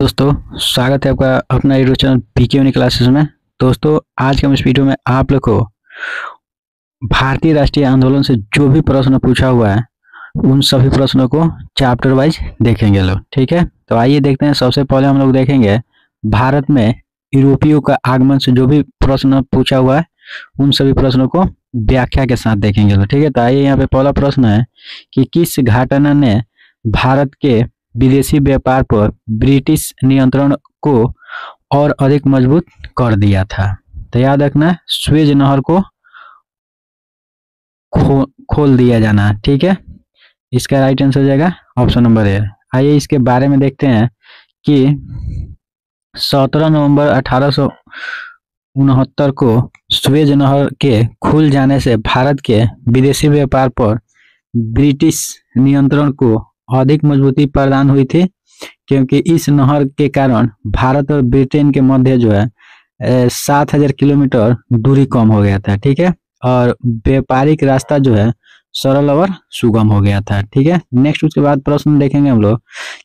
दोस्तों, स्वागत है आपका अपना YouTube channel PK uni classes में। दोस्तों, आज के हम इस वीडियो में आप लोग को भारतीय राष्ट्रीय आंदोलन से जो भी प्रश्न पूछा हुआ है उन सभी प्रश्नों को चैप्टर वाइज देखेंगे लोग। ठीक है, तो आइए देखते हैं। सबसे पहले हम लोग देखेंगे भारत में यूरोपियों का आगमन से जो भी प्रश्न पूछा हुआ है उन सभी प्रश्नों को व्याख्या के साथ देखेंगे लोग। ठीक है, तो आइए यहाँ पे पहला प्रश्न है कि किस घटना ने भारत के विदेशी व्यापार पर ब्रिटिश नियंत्रण को और अधिक मजबूत कर दिया था। तो याद रखना, स्वेज नहर को खोल दिया जाना। ठीक है, इसका राइट आंसर हो जाएगा ऑप्शन नंबर ए। आइए इसके बारे में देखते हैं कि 17 नवंबर 1869 को स्वेज नहर के खुल जाने से भारत के विदेशी व्यापार पर ब्रिटिश नियंत्रण को अधिक मजबूती प्रदान हुई थी, क्योंकि इस नहर के कारण भारत और ब्रिटेन के मध्य जो है 7000 किलोमीटर दूरी कम हो गया था। ठीक है, और व्यापारिक रास्ता जो है सरल और सुगम हो गया था। ठीक है, नेक्स्ट उसके बाद प्रश्न देखेंगे हम लोग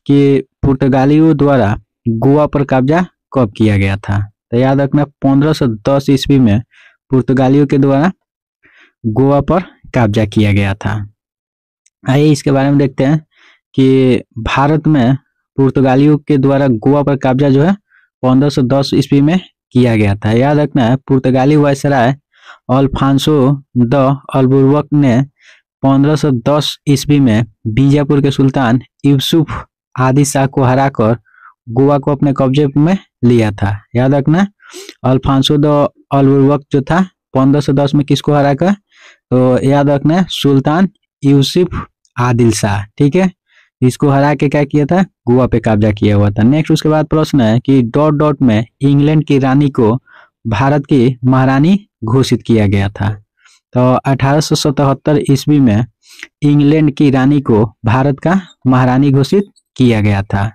कि पुर्तगालियों द्वारा गोवा पर कब्जा कब किया गया था। तो याद रखना, 1510 ईस्वी में पुर्तगालियों के द्वारा गोवा पर कब्जा किया गया था। आइए इसके बारे में देखते हैं कि भारत में पुर्तगालियों के द्वारा गोवा पर कब्जा जो है 1510 ईस्वी में किया गया था। याद रखना है, पुर्तगाली वायसराय अल्फांसो द अल्बुर्क ने 1510 ईस्वी में बीजापुर के सुल्तान यूसुफ आदि शाह को हराकर गोवा को अपने कब्जे में लिया था। याद रखना, अल्फांसो द अल्बुर्क जो था 1510 में किसको हराकर, तो याद रखना सुल्तान यूसुफ आदिल शाह। ठीक है, इसको हरा के क्या किया था, गोवा पे कब्जा किया हुआ था। नेक्स्ट उसके बाद प्रश्न है कि डॉट डॉट में इंग्लैंड की रानी को भारत की महारानी घोषित किया गया था। तो 1877 ईस्वी में इंग्लैंड की रानी को भारत का महारानी घोषित किया गया था।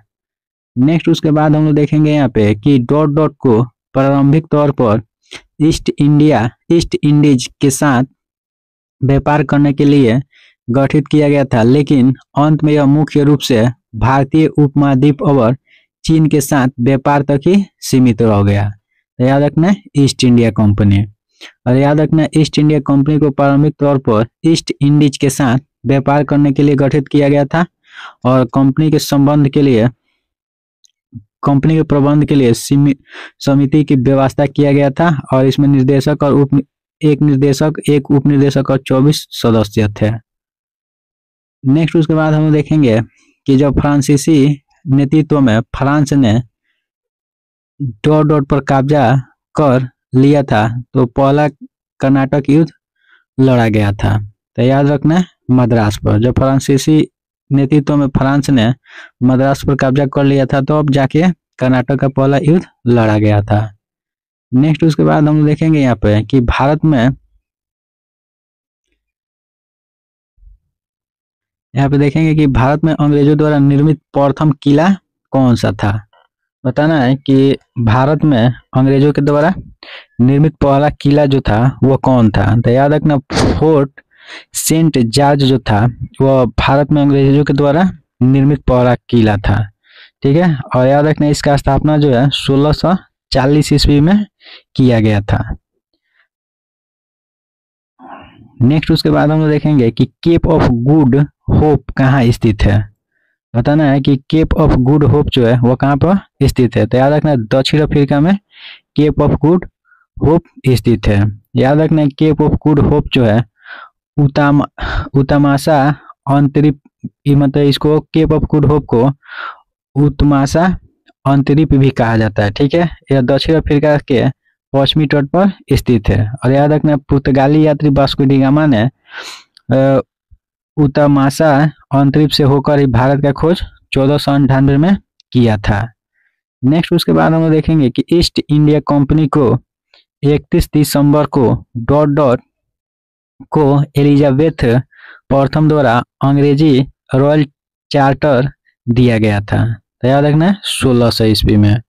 नेक्स्ट उसके बाद हम लोग देखेंगे यहाँ पे कि डॉट डॉट को प्रारंभिक तौर पर ईस्ट इंडीज के साथ व्यापार करने के लिए गठित किया गया था, लेकिन अंत में यह मुख्य रूप से भारतीय उपमहाद्वीप और चीन के साथ व्यापार तक ही सीमित रह गया। तो याद रखना ईस्ट इंडिया कंपनी, और याद रखना ईस्ट इंडिया कंपनी को प्रारंभिक तौर पर ईस्ट इंडीज के साथ व्यापार करने के लिए गठित किया गया था, और कंपनी के प्रबंध के लिए समिति की व्यवस्था किया गया था, और इसमें निर्देशक और एक उप निर्देशक और 24 सदस्य थे। नेक्स्ट उसके बाद हम देखेंगे कि जब फ्रांसीसी नेतृत्व में फ्रांस ने डॉट डॉट पर कब्जा कर लिया था तो पहला कर्नाटक युद्ध लड़ा गया था। तो याद रखना, मद्रास पर जब फ्रांसीसी नेतृत्व में फ्रांस ने मद्रास पर कब्जा कर लिया था तो अब जाके कर्नाटक का पहला युद्ध लड़ा गया था। नेक्स्ट उसके बाद हम देखेंगे यहाँ पे कि भारत में देखेंगे कि भारत में अंग्रेजों द्वारा निर्मित प्रथम किला कौन सा था। बताना है कि भारत में अंग्रेजों के द्वारा निर्मित पहला किला जो था वो कौन था। तो याद रखना, फोर्ट सेंट जॉर्ज जो था वह भारत में अंग्रेजों के द्वारा निर्मित पहला किला था। ठीक है, और याद रखना इसका स्थापना जो है 1640 ईस्वी में किया गया था। नेक्स्ट उसके बाद हम लोग देखेंगे कि केप ऑफ गुड होप कहाँ स्थित है। बताना है कि केप ऑफ गुड होप जो है वो कहाँ पर स्थित है। तो याद रखना, दक्षिण अफ्रीका में केप ऑफ गुड होप स्थित है। याद रखना, केप ऑफ गुड होप जो है उतमासा अंतरिप, मतलब इसको केप ऑफ गुड होप को उतमासा अंतरिप भी कहा जाता है। ठीक है, यह दक्षिण अफ्रीका के पश्चिमी तट पर स्थित है। और याद रखना, पुर्तगाली यात्री वास्को डी गामा ने उतमासा अंतरिप से होकर ही भारत का खोज 1498 में किया था। नेक्स्ट उसके बाद हम देखेंगे कि ईस्ट इंडिया कंपनी को 31 दिसंबर को डॉट डॉट को एलिजाबेथ प्रथम द्वारा अंग्रेजी रॉयल चार्टर दिया गया था। तो याद रखना 1600 ईस्वी में।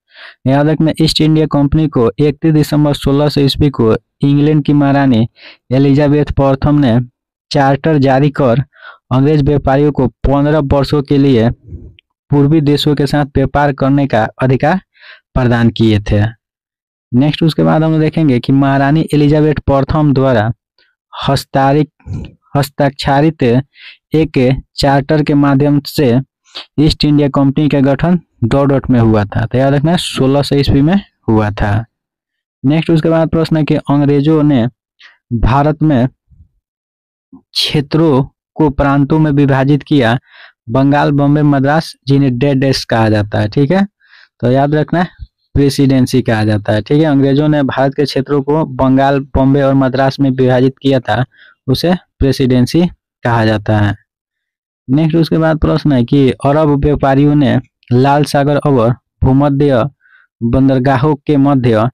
याद रखना, ईस्ट इंडिया कंपनी को 31 दिसंबर 1600 ईस्वी को इंग्लैंड की महारानी एलिजाबेथ प्रथम ने चार्टर जारी कर अंग्रेज व्यापारियों को 15 वर्षों के लिए पूर्वी देशों के साथ व्यापार करने का अधिकार प्रदान किए थे। नेक्स्ट उसके बाद हम देखेंगे कि महारानी एलिजाबेथ प्रथम द्वारा हस्तारिक हस्ताक्षरित एक चार्टर के माध्यम से ईस्ट इंडिया कंपनी का गठन डॉट में हुआ था। तो याद रखना 1600 ईस्वी में हुआ था। नेक्स्ट उसके बाद प्रश्न है कि अंग्रेजों ने भारत में क्षेत्रों को प्रांतों में विभाजित किया, बंगाल, बॉम्बे, मद्रास, जिन्हें डेस कहा जाता है। ठीक है, तो याद रखना प्रेसिडेंसी कहा जाता है। ठीक है, अंग्रेजों ने भारत के क्षेत्रों को बंगाल, बॉम्बे और मद्रास में विभाजित किया था, उसे प्रेसिडेंसी कहा जाता है। नेक्स्ट उसके बाद प्रश्न है कि अरब व्यापारियों ने लाल सागर और भूमध्य बंदरगाहों के मध्य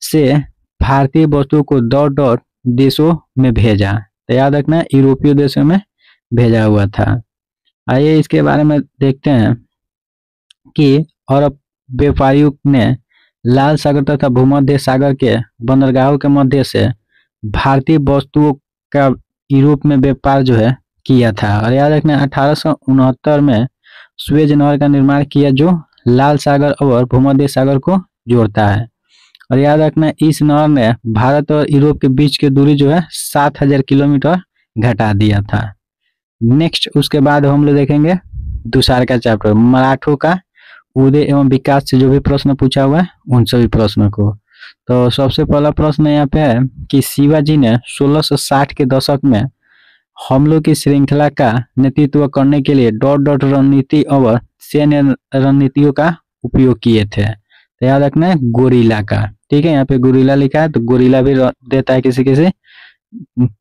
से भारतीय वस्तुओं को डॉट देशों में भेजा। तो याद रखना यूरोपीय देशों में भेजा हुआ था। आइए इसके बारे में देखते हैं कि अरब व्यापारियों ने लाल सागर तथा भूमध्य सागर के बंदरगाहों के मध्य से भारतीय वस्तुओं का यूरोप में व्यापार जो है किया था। और याद रखना 1869 में सुएज नहर का निर्माण किया, जो लाल सागर और भूमध्य सागर को जोड़ता है। और याद रखना इस नहर ने भारत और यूरोप के बीच की दूरी जो है 7000 किलोमीटर घटा दिया था। नेक्स्ट उसके बाद हम लोग देखेंगे दूसरा का चैप्टर, मराठों का उदय एवं विकास से जो भी प्रश्न पूछा हुआ है उन सभी प्रश्नों को। तो सबसे पहला प्रश्न यहाँ पे है कि शिवाजी ने 1660 के दशक में हमलों की श्रृंखला का नेतृत्व करने के लिए डॉट रणनीति और सैन्य रणनीतियों का उपयोग किए थे। तो याद रखना है गोरिल्ला का। ठीक है, यहाँ पे गोरिल्ला लिखा है, तो गोरिल्ला भी देता है किसी किसी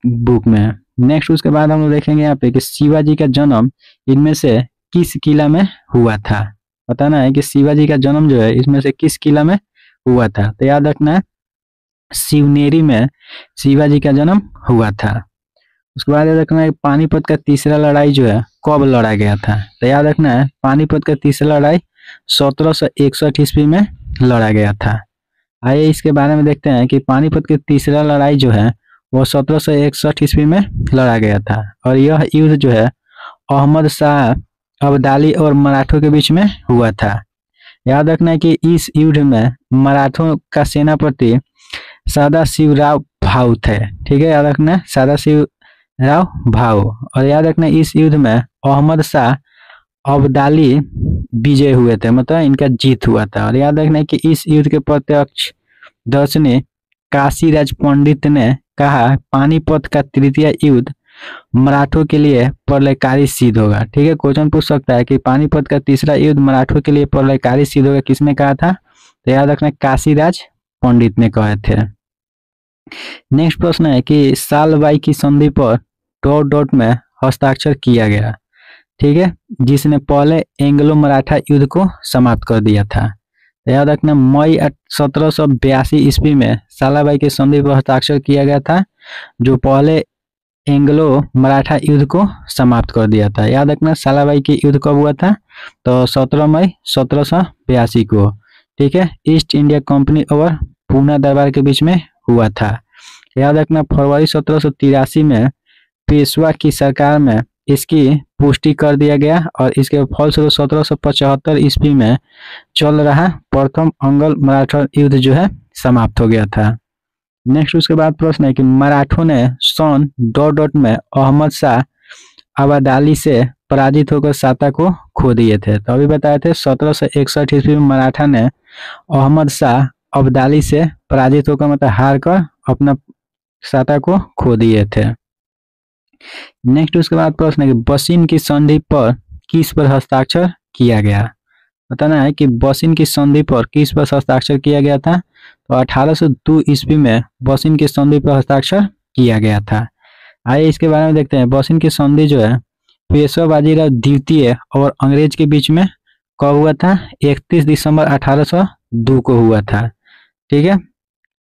बुक में। नेक्स्ट उसके बाद हम लोग देखेंगे यहाँ पे कि शिवाजी का जन्म इनमें से किस किला में हुआ था। बताना है कि शिवाजी का जन्म जो है इसमें से किस किला में हुआ था। तो याद रखना है शिवनेरी में शिवाजी का जन्म हुआ था। उसके बाद याद रखना है पानीपत का तीसरा लड़ाई जो है कब लड़ा गया था। तो याद रखना है पानीपत का तीसरा लड़ाई 1761 ईस्वी में लड़ा गया था। आइए इसके बारे में देखते हैं कि पानीपत की तीसरा लड़ाई जो है वो 1761 ईस्वी में लड़ा गया था। और यह युद्ध जो है अहमद शाह अब्दाली और मराठों के बीच में हुआ था। याद रखना है कि इस युद्ध में मराठों का सेनापति सदाशिवराव भाऊ थे। ठीक है, याद रखना सदाशिवराव भाऊ। और याद रखना इस युद्ध में अहमद शाह अब्दाली विजय हुए थे, मतलब इनका जीत हुआ था। और याद रखना कि इस युद्ध के प्रत्यक्षदर्शी काशीराज पंडित ने कहा पानीपत का तृतीय युद्ध मराठों के लिए प्रलयकारी सिद्ध होगा। ठीक है, क्वेश्चन पूछ सकता है कि पानीपत का तीसरा युद्ध मराठों के लिए प्रलयकारी सिद्ध होगा, किसने कहा था। तो याद रखना काशीराज पंडित ने कहे थे। नेक्स्ट प्रश्न है कि सालबाई की संधि पर डॉट में हस्ताक्षर किया गया। ठीक है, जिसने पहले एंग्लो मराठा युद्ध को समाप्त कर दिया था। तो याद रखना मई 1782 ईस्वी में सालाबाई की संधि पर हस्ताक्षर किया गया था, जो पहले एंग्लो मराठा युद्ध को समाप्त कर दिया था। याद रखना सालाबाई की युद्ध कब हुआ था, तो 17 मई 1782 को। ठीक है, ईस्ट इंडिया कंपनी और पूना दरबार के बीच में हुआ था। याद रखना फरवरी 1783 में पेशवा की सरकार में इसकी पुष्टि कर दिया गया और इसके फलस्वरूप 1775 ईस्वी में चल रहा प्रथम अंगल मराठा युद्ध जो है समाप्त हो गया था। नेक्स्ट उसके बाद प्रश्न है कि मराठों ने सन डॉट में अहमद शाह अब्दाली से पराजित होकर साता को खो दिए थे। तो अभी बताए थे 1761 ईस्वी में मराठा ने अहमद शाह अब्दाली से पराजित होकर मतलब हार कर अपना साता को खो दिए थे। नेक्स्ट उसके बाद प्रश्न है कि बसिन की संधि पर किस पर हस्ताक्षर किया गया। बताना है कि बसिन की संधि पर किस पर हस्ताक्षर किया गया था। तो 1802 ईस्वी में बसिन की संधि पर हस्ताक्षर किया गया था। आइए इसके बारे में देखते हैं। बसिन की संधि जो है पेशवा बाजीराव द्वितीय और अंग्रेज के बीच में कब हुआ था, 31 दिसंबर 1802 को हुआ था। ठीक है,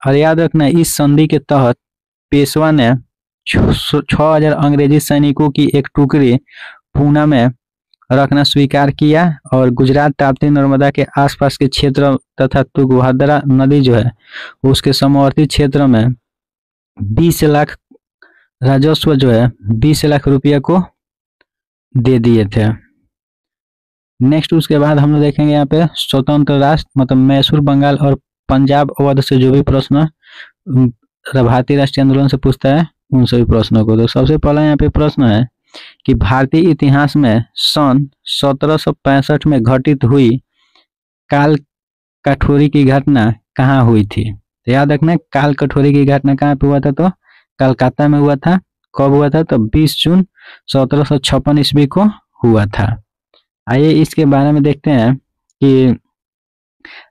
और याद रखना इस संधि के तहत पेशवा ने 6000 अंग्रेजी सैनिकों की एक टुकड़ी पूना में रखना स्वीकार किया और गुजरात, ताप्ती, नर्मदा के आसपास के क्षेत्र तथा तुंगभद्रा नदी जो है उसके समवर्ती क्षेत्र में 20 लाख राजस्व जो है 20 लाख रुपया को दे दिए थे। नेक्स्ट उसके बाद हम लोग देखेंगे यहाँ पे स्वतंत्र राष्ट्र मतलब मैसूर, बंगाल और पंजाब अवध से जो भी प्रश्न भारतीय राष्ट्रीय आंदोलन से पूछता है उन सभी प्रश्नों को। तो सबसे पहला यहाँ पे प्रश्न है कि भारतीय इतिहास में सन 1765 में घटित हुई काल कठोरी की घटना कहाँ हुई थी। तो याद रखना काल कठोरी की घटना कहाँ पे हुआ था, तो कलकत्ता में हुआ था। कब हुआ था, तो 20 जून 1756 ईस्वी को हुआ था। आइए इसके बारे में देखते हैं कि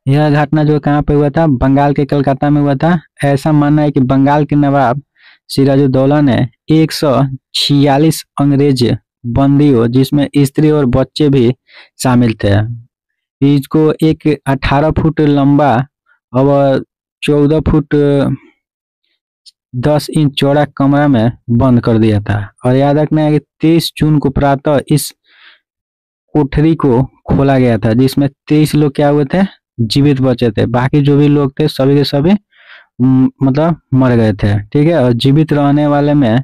यह घटना जो कहाँ पे हुआ था, बंगाल के कलकत्ता में हुआ था। ऐसा मानना है कि बंगाल के नवाब सिराजुद्दौला ने 146 अंग्रेज बंदियों जिसमें स्त्री और बच्चे भी शामिल थे, इसको एक 18 फुट लंबा और 14 फुट 10 इंच चौड़ा कमरा में बंद कर दिया था। और याद रखना है कि 23 जून को प्रातः इस कोठरी को खोला गया था, जिसमें 23 लोग क्या हुए थे, जीवित बचे थे। बाकी जो भी लोग थे सभी के सभी मतलब मर गए थे। ठीक है, और जीवित रहने वाले में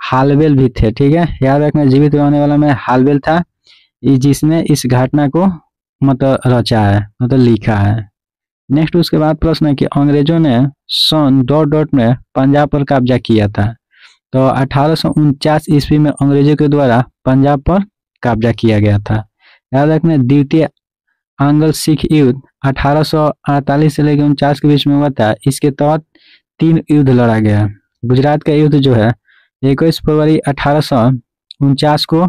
हालवेल भी थे। ठीक है, याद रखना जीवित रहने वाला में हालवेल था, जिसने इस घटना को मतलब रचा है, मतलब लिखा है। नेक्स्ट उसके बाद प्रश्न है कि अंग्रेजों ने सन डॉट में पंजाब पर कब्जा किया था। तो 1849 ईस्वी में अंग्रेजों के द्वारा पंजाब पर कब्जा किया गया था। याद रखना द्वितीय आंग्ल सिख युद्ध 1848 से लेकर 49 के बीच में हुआ था। इसके तहत 3 युद्ध लड़ा गया। गुजरात का युद्ध जो है 21 फरवरी 1849 को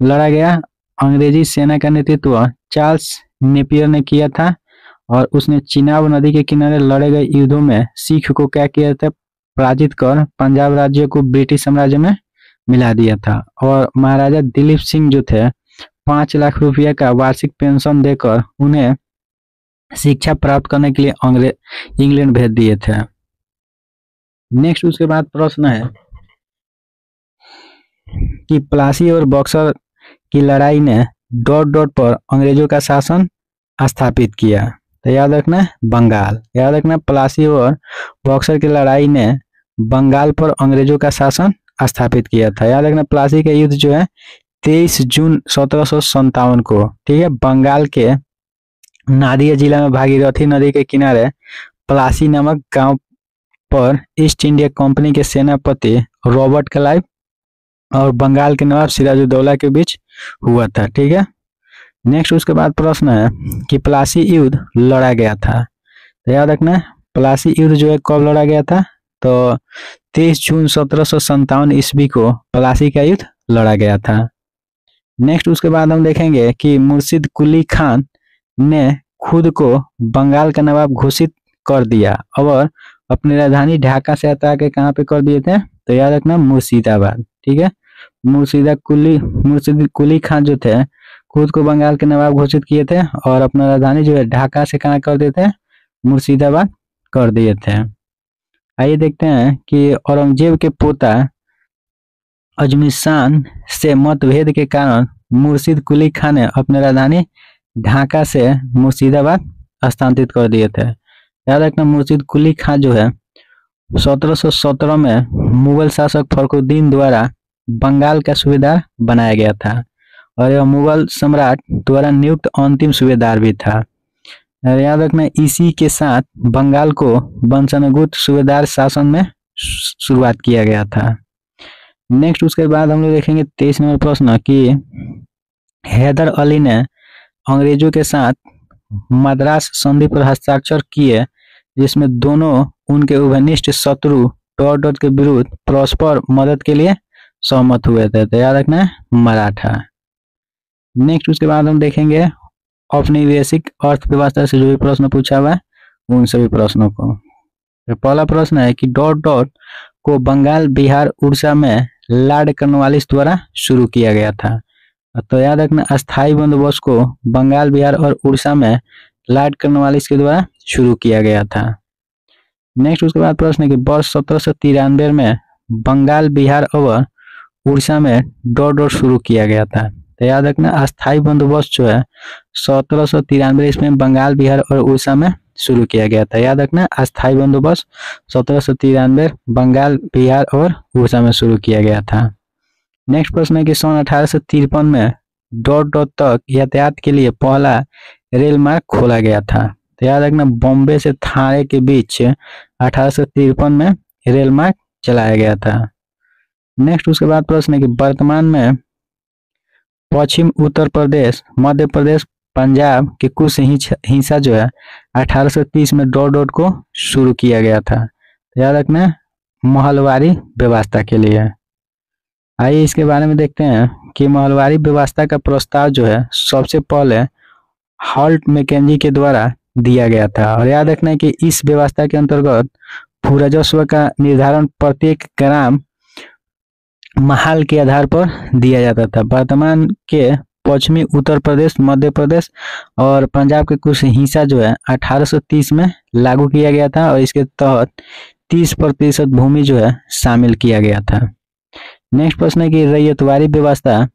लड़ा गया। अंग्रेजी सेना का नेतृत्व चार्ल्स नेपियर ने किया था और उसने चिनाब नदी के किनारे लड़े गए युद्धों में सिख को क्या किया था, पराजित कर पंजाब राज्य को ब्रिटिश साम्राज्य में मिला दिया था। और महाराजा दिलीप सिंह जो थे 5 लाख रुपया का वार्षिक पेंशन देकर उन्हें शिक्षा प्राप्त करने के लिए इंग्लैंड भेज दिए थे। नेक्स्ट उसके बाद प्रश्न है कि प्लासी और बक्सर की लड़ाई ने डॉट पर अंग्रेजों का शासन स्थापित किया। तो याद रखना बंगाल, याद रखना प्लासी और बक्सर की लड़ाई ने बंगाल पर अंग्रेजों का शासन स्थापित किया था। याद रखना प्लासी का युद्ध जो है 23 जून 1757 को, ठीक है, बंगाल के नादिया जिला में भागीरथी नदी के किनारे प्लासी नामक गांव पर ईस्ट इंडिया कंपनी के सेनापति रॉबर्ट क्लाइव और बंगाल के नवाब सिराजुद्दौला के बीच हुआ था। ठीक है, नेक्स्ट उसके बाद प्रश्न है कि प्लासी युद्ध लड़ा गया था। तो याद रखना प्लासी युद्ध जो है कब लड़ा गया था, तो 23 जून 1757 ईस्वी को प्लासी का युद्ध लड़ा गया था। नेक्स्ट उसके बाद हम देखेंगे कि मुर्शिद कुली खान ने खुद को बंगाल का नवाब घोषित कर दिया और अपनी राजधानी ढाका से हटा के कहाँ पे कर दिए थे, तो याद रखना मुर्शिदाबाद। ठीक है, मुर्शिद कुली खान जो थे खुद को बंगाल के नवाब घोषित किए थे और अपना राजधानी जो है ढाका से कहाँ कर दिए थे, मुर्शिदाबाद कर दिए थे। आइए देखते हैं कि औरंगजेब के पोता अजमीर शाह से मतभेद के कारण मुर्शिद कुली खान ने अपनी राजधानी ढाका से मुर्शिदाबाद स्थानांतरित कर दिए थे। याद रखना मुर्शिद कुली खान जो है 1717 में मुगल शासक फखरुद्दीन द्वारा बंगाल का सूबेदार बनाया गया था और यह मुगल सम्राट द्वारा नियुक्त अंतिम सूबेदार भी था। याद रखना इसी के साथ बंगाल को वंशानुगत सूबेदार शासन में शुरुआत किया गया था। नेक्स्ट उसके बाद हम लोग देखेंगे 23 नंबर प्रश्न कि हैदर अली ने अंग्रेजों के साथ मद्रास संधि पर हस्ताक्षर किए, जिसमें दोनों उनके उभयनिष्ठ शत्रु डॉट के विरुद्ध परस्पर मदद के लिए सहमत हुए थे। तो याद रखना मराठा। नेक्स्ट उसके बाद हम देखेंगे औपनिवेशिक अर्थव्यवस्था से जो भी प्रश्न पूछा हुआ है उन सभी प्रश्नों को। तो पहला प्रश्न है कि डॉट को बंगाल, बिहार, उड़ीसा में लॉर्ड कॉर्नवालिस द्वारा शुरू किया गया था। तो याद रखना अस्थायी बंदोबस्त को बंगाल, बिहार और उड़ीसा में लॉर्ड कॉर्नवालिस के द्वारा शुरू किया गया था। नेक्स्ट उसके बाद प्रश्न है कि वर्ष 1793 में बंगाल, बिहार और उड़ीसा में डॉट शुरू किया गया था। तो याद रखना अस्थायी बंदोबस्त जो है 1793 इसमें बंगाल, बिहार और उड़ीसा में शुरू किया गया था। याद रखना अस्थायी बंदोबस्त 1793 बंगाल, बिहार और उड़ीसा में शुरू किया गया था। नेक्स्ट प्रश्न है कि सन 1853 में डॉट डॉट तक यातायात के लिए पहला रेल मार्ग खोला गया था। तो याद रखना, बॉम्बे से थाने के बीच 1853 में रेल मार्ग चलाया गया था। नेक्स्ट उसके बाद प्रश्न है कि वर्तमान में पश्चिम उत्तर प्रदेश, मध्य प्रदेश, पंजाब के कुछ हिस्सा जो है 1830 में डॉट डॉट को शुरू किया गया था। तो याद रखना, महलवारी व्यवस्था के लिए। आइए इसके बारे में देखते हैं कि महलवारी व्यवस्था का प्रस्ताव जो है सबसे पहले हॉल्ट मैकेंजी के द्वारा दिया गया था। और याद रखना है कि इस व्यवस्था के अंतर्गत भूराजस्व का निर्धारण प्रत्येक ग्राम महाल के आधार पर दिया जाता था। वर्तमान के पश्चिमी उत्तर प्रदेश, मध्य प्रदेश और पंजाब के कुछ हिस्सा जो है 1830 में लागू किया गया था और इसके तहत 30% भूमि जो है शामिल किया गया था। नेक्स्ट प्रश्न है कि रैयतवाड़ी व्यवस्था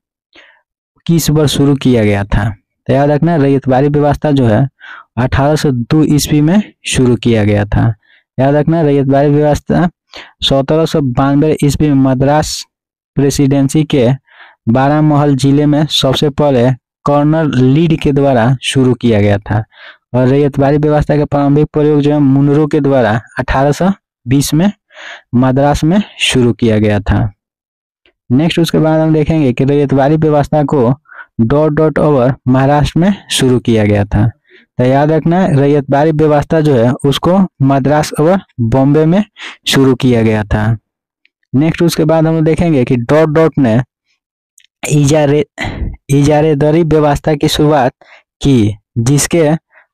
किस वर्ष शुरू किया गया था। तो याद रखना, रैयतवाड़ी व्यवस्था जो है 1802 ईस्वी में शुरू किया गया था। याद रखना, रैयतवाड़ी व्यवस्था 1792 ईस्वी में मद्रास प्रेसिडेंसी के बारामहल जिले में सबसे पहले कर्नल लीड के द्वारा शुरू किया गया था। और रैयतवाड़ी व्यवस्था का प्रारंभिक प्रयोग जो है मुनरो के द्वारा 1820 में मद्रास में शुरू किया गया था। नेक्स्ट उसके बाद हम देखेंगे कि रैयतवाड़ी व्यवस्था co dot dot over Maharashtra में शुरू किया गया था। तो याद रखना, रैयतवाड़ी व्यवस्था जो है उसको मद्रास और बॉम्बे में शुरू किया गया था। नेक्स्ट उसके बाद हम देखेंगे कि डॉट डॉट ने इजारेदारी व्यवस्था की शुरुआत की, जिसके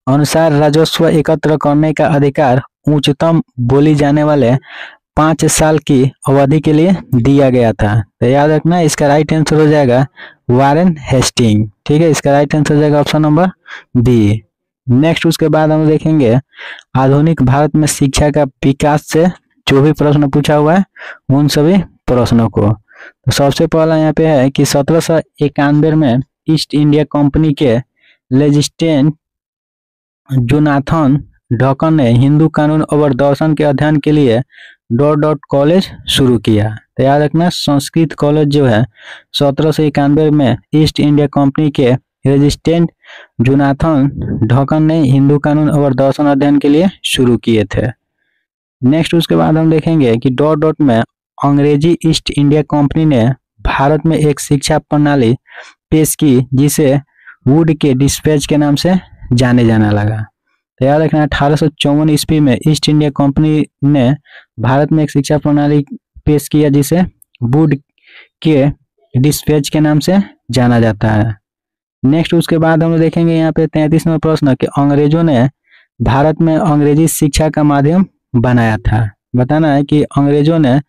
अनुसार राजस्व एकत्र करने का अधिकार उच्चतम बोली जाने वाले 5 साल की अवधि के लिए दिया गया था। तो याद रखना, इसका राइट आंसर हो जाएगा वारेन हेस्टिंग। ठीक है, इसका राइट आंसर हो जाएगा ऑप्शन नंबर बी। नेक्स्ट उसके बाद हम देखेंगे आधुनिक भारत में शिक्षा का विकास से जो भी प्रश्न पूछा हुआ है उन सभी प्रश्नों को। तो सबसे पहला यहाँ पे है कि 1791 में ईस्ट इंडिया कंपनी के लेजिस्लेटेंट जोनाथन ढक्कन ने हिंदू कानून और दर्शन के अध्ययन के लिए डॉट डॉट कॉलेज शुरू किया। तो याद रखना, संस्कृत कॉलेज जो है 1791 में ईस्ट इंडिया कंपनी के रेजिस्टेंट जोनाथन ढक्कन ने हिंदू कानून और दर्शन अध्ययन के लिए शुरू किए थे। नेक्स्ट उसके बाद हम देखेंगे कि डॉट डॉट में अंग्रेजी ईस्ट इंडिया कंपनी ने भारत में एक शिक्षा प्रणाली पेश की जिसे वुड के डिस्पैच के नाम से जाने जाना लगा। तो याद रखना, 1854 ईस्वी में ईस्ट इंडिया कंपनी ने भारत में एक शिक्षा प्रणाली पेश किया जिसे वुड के डिस्पैच के नाम से जाना जाता है। नेक्स्ट उसके बाद हम देखेंगे यहाँ पे 33वां प्रश्न कि अंग्रेजों ने भारत में अंग्रेजी शिक्षा का माध्यम बनाया था। बताना है कि अंग्रेजों ने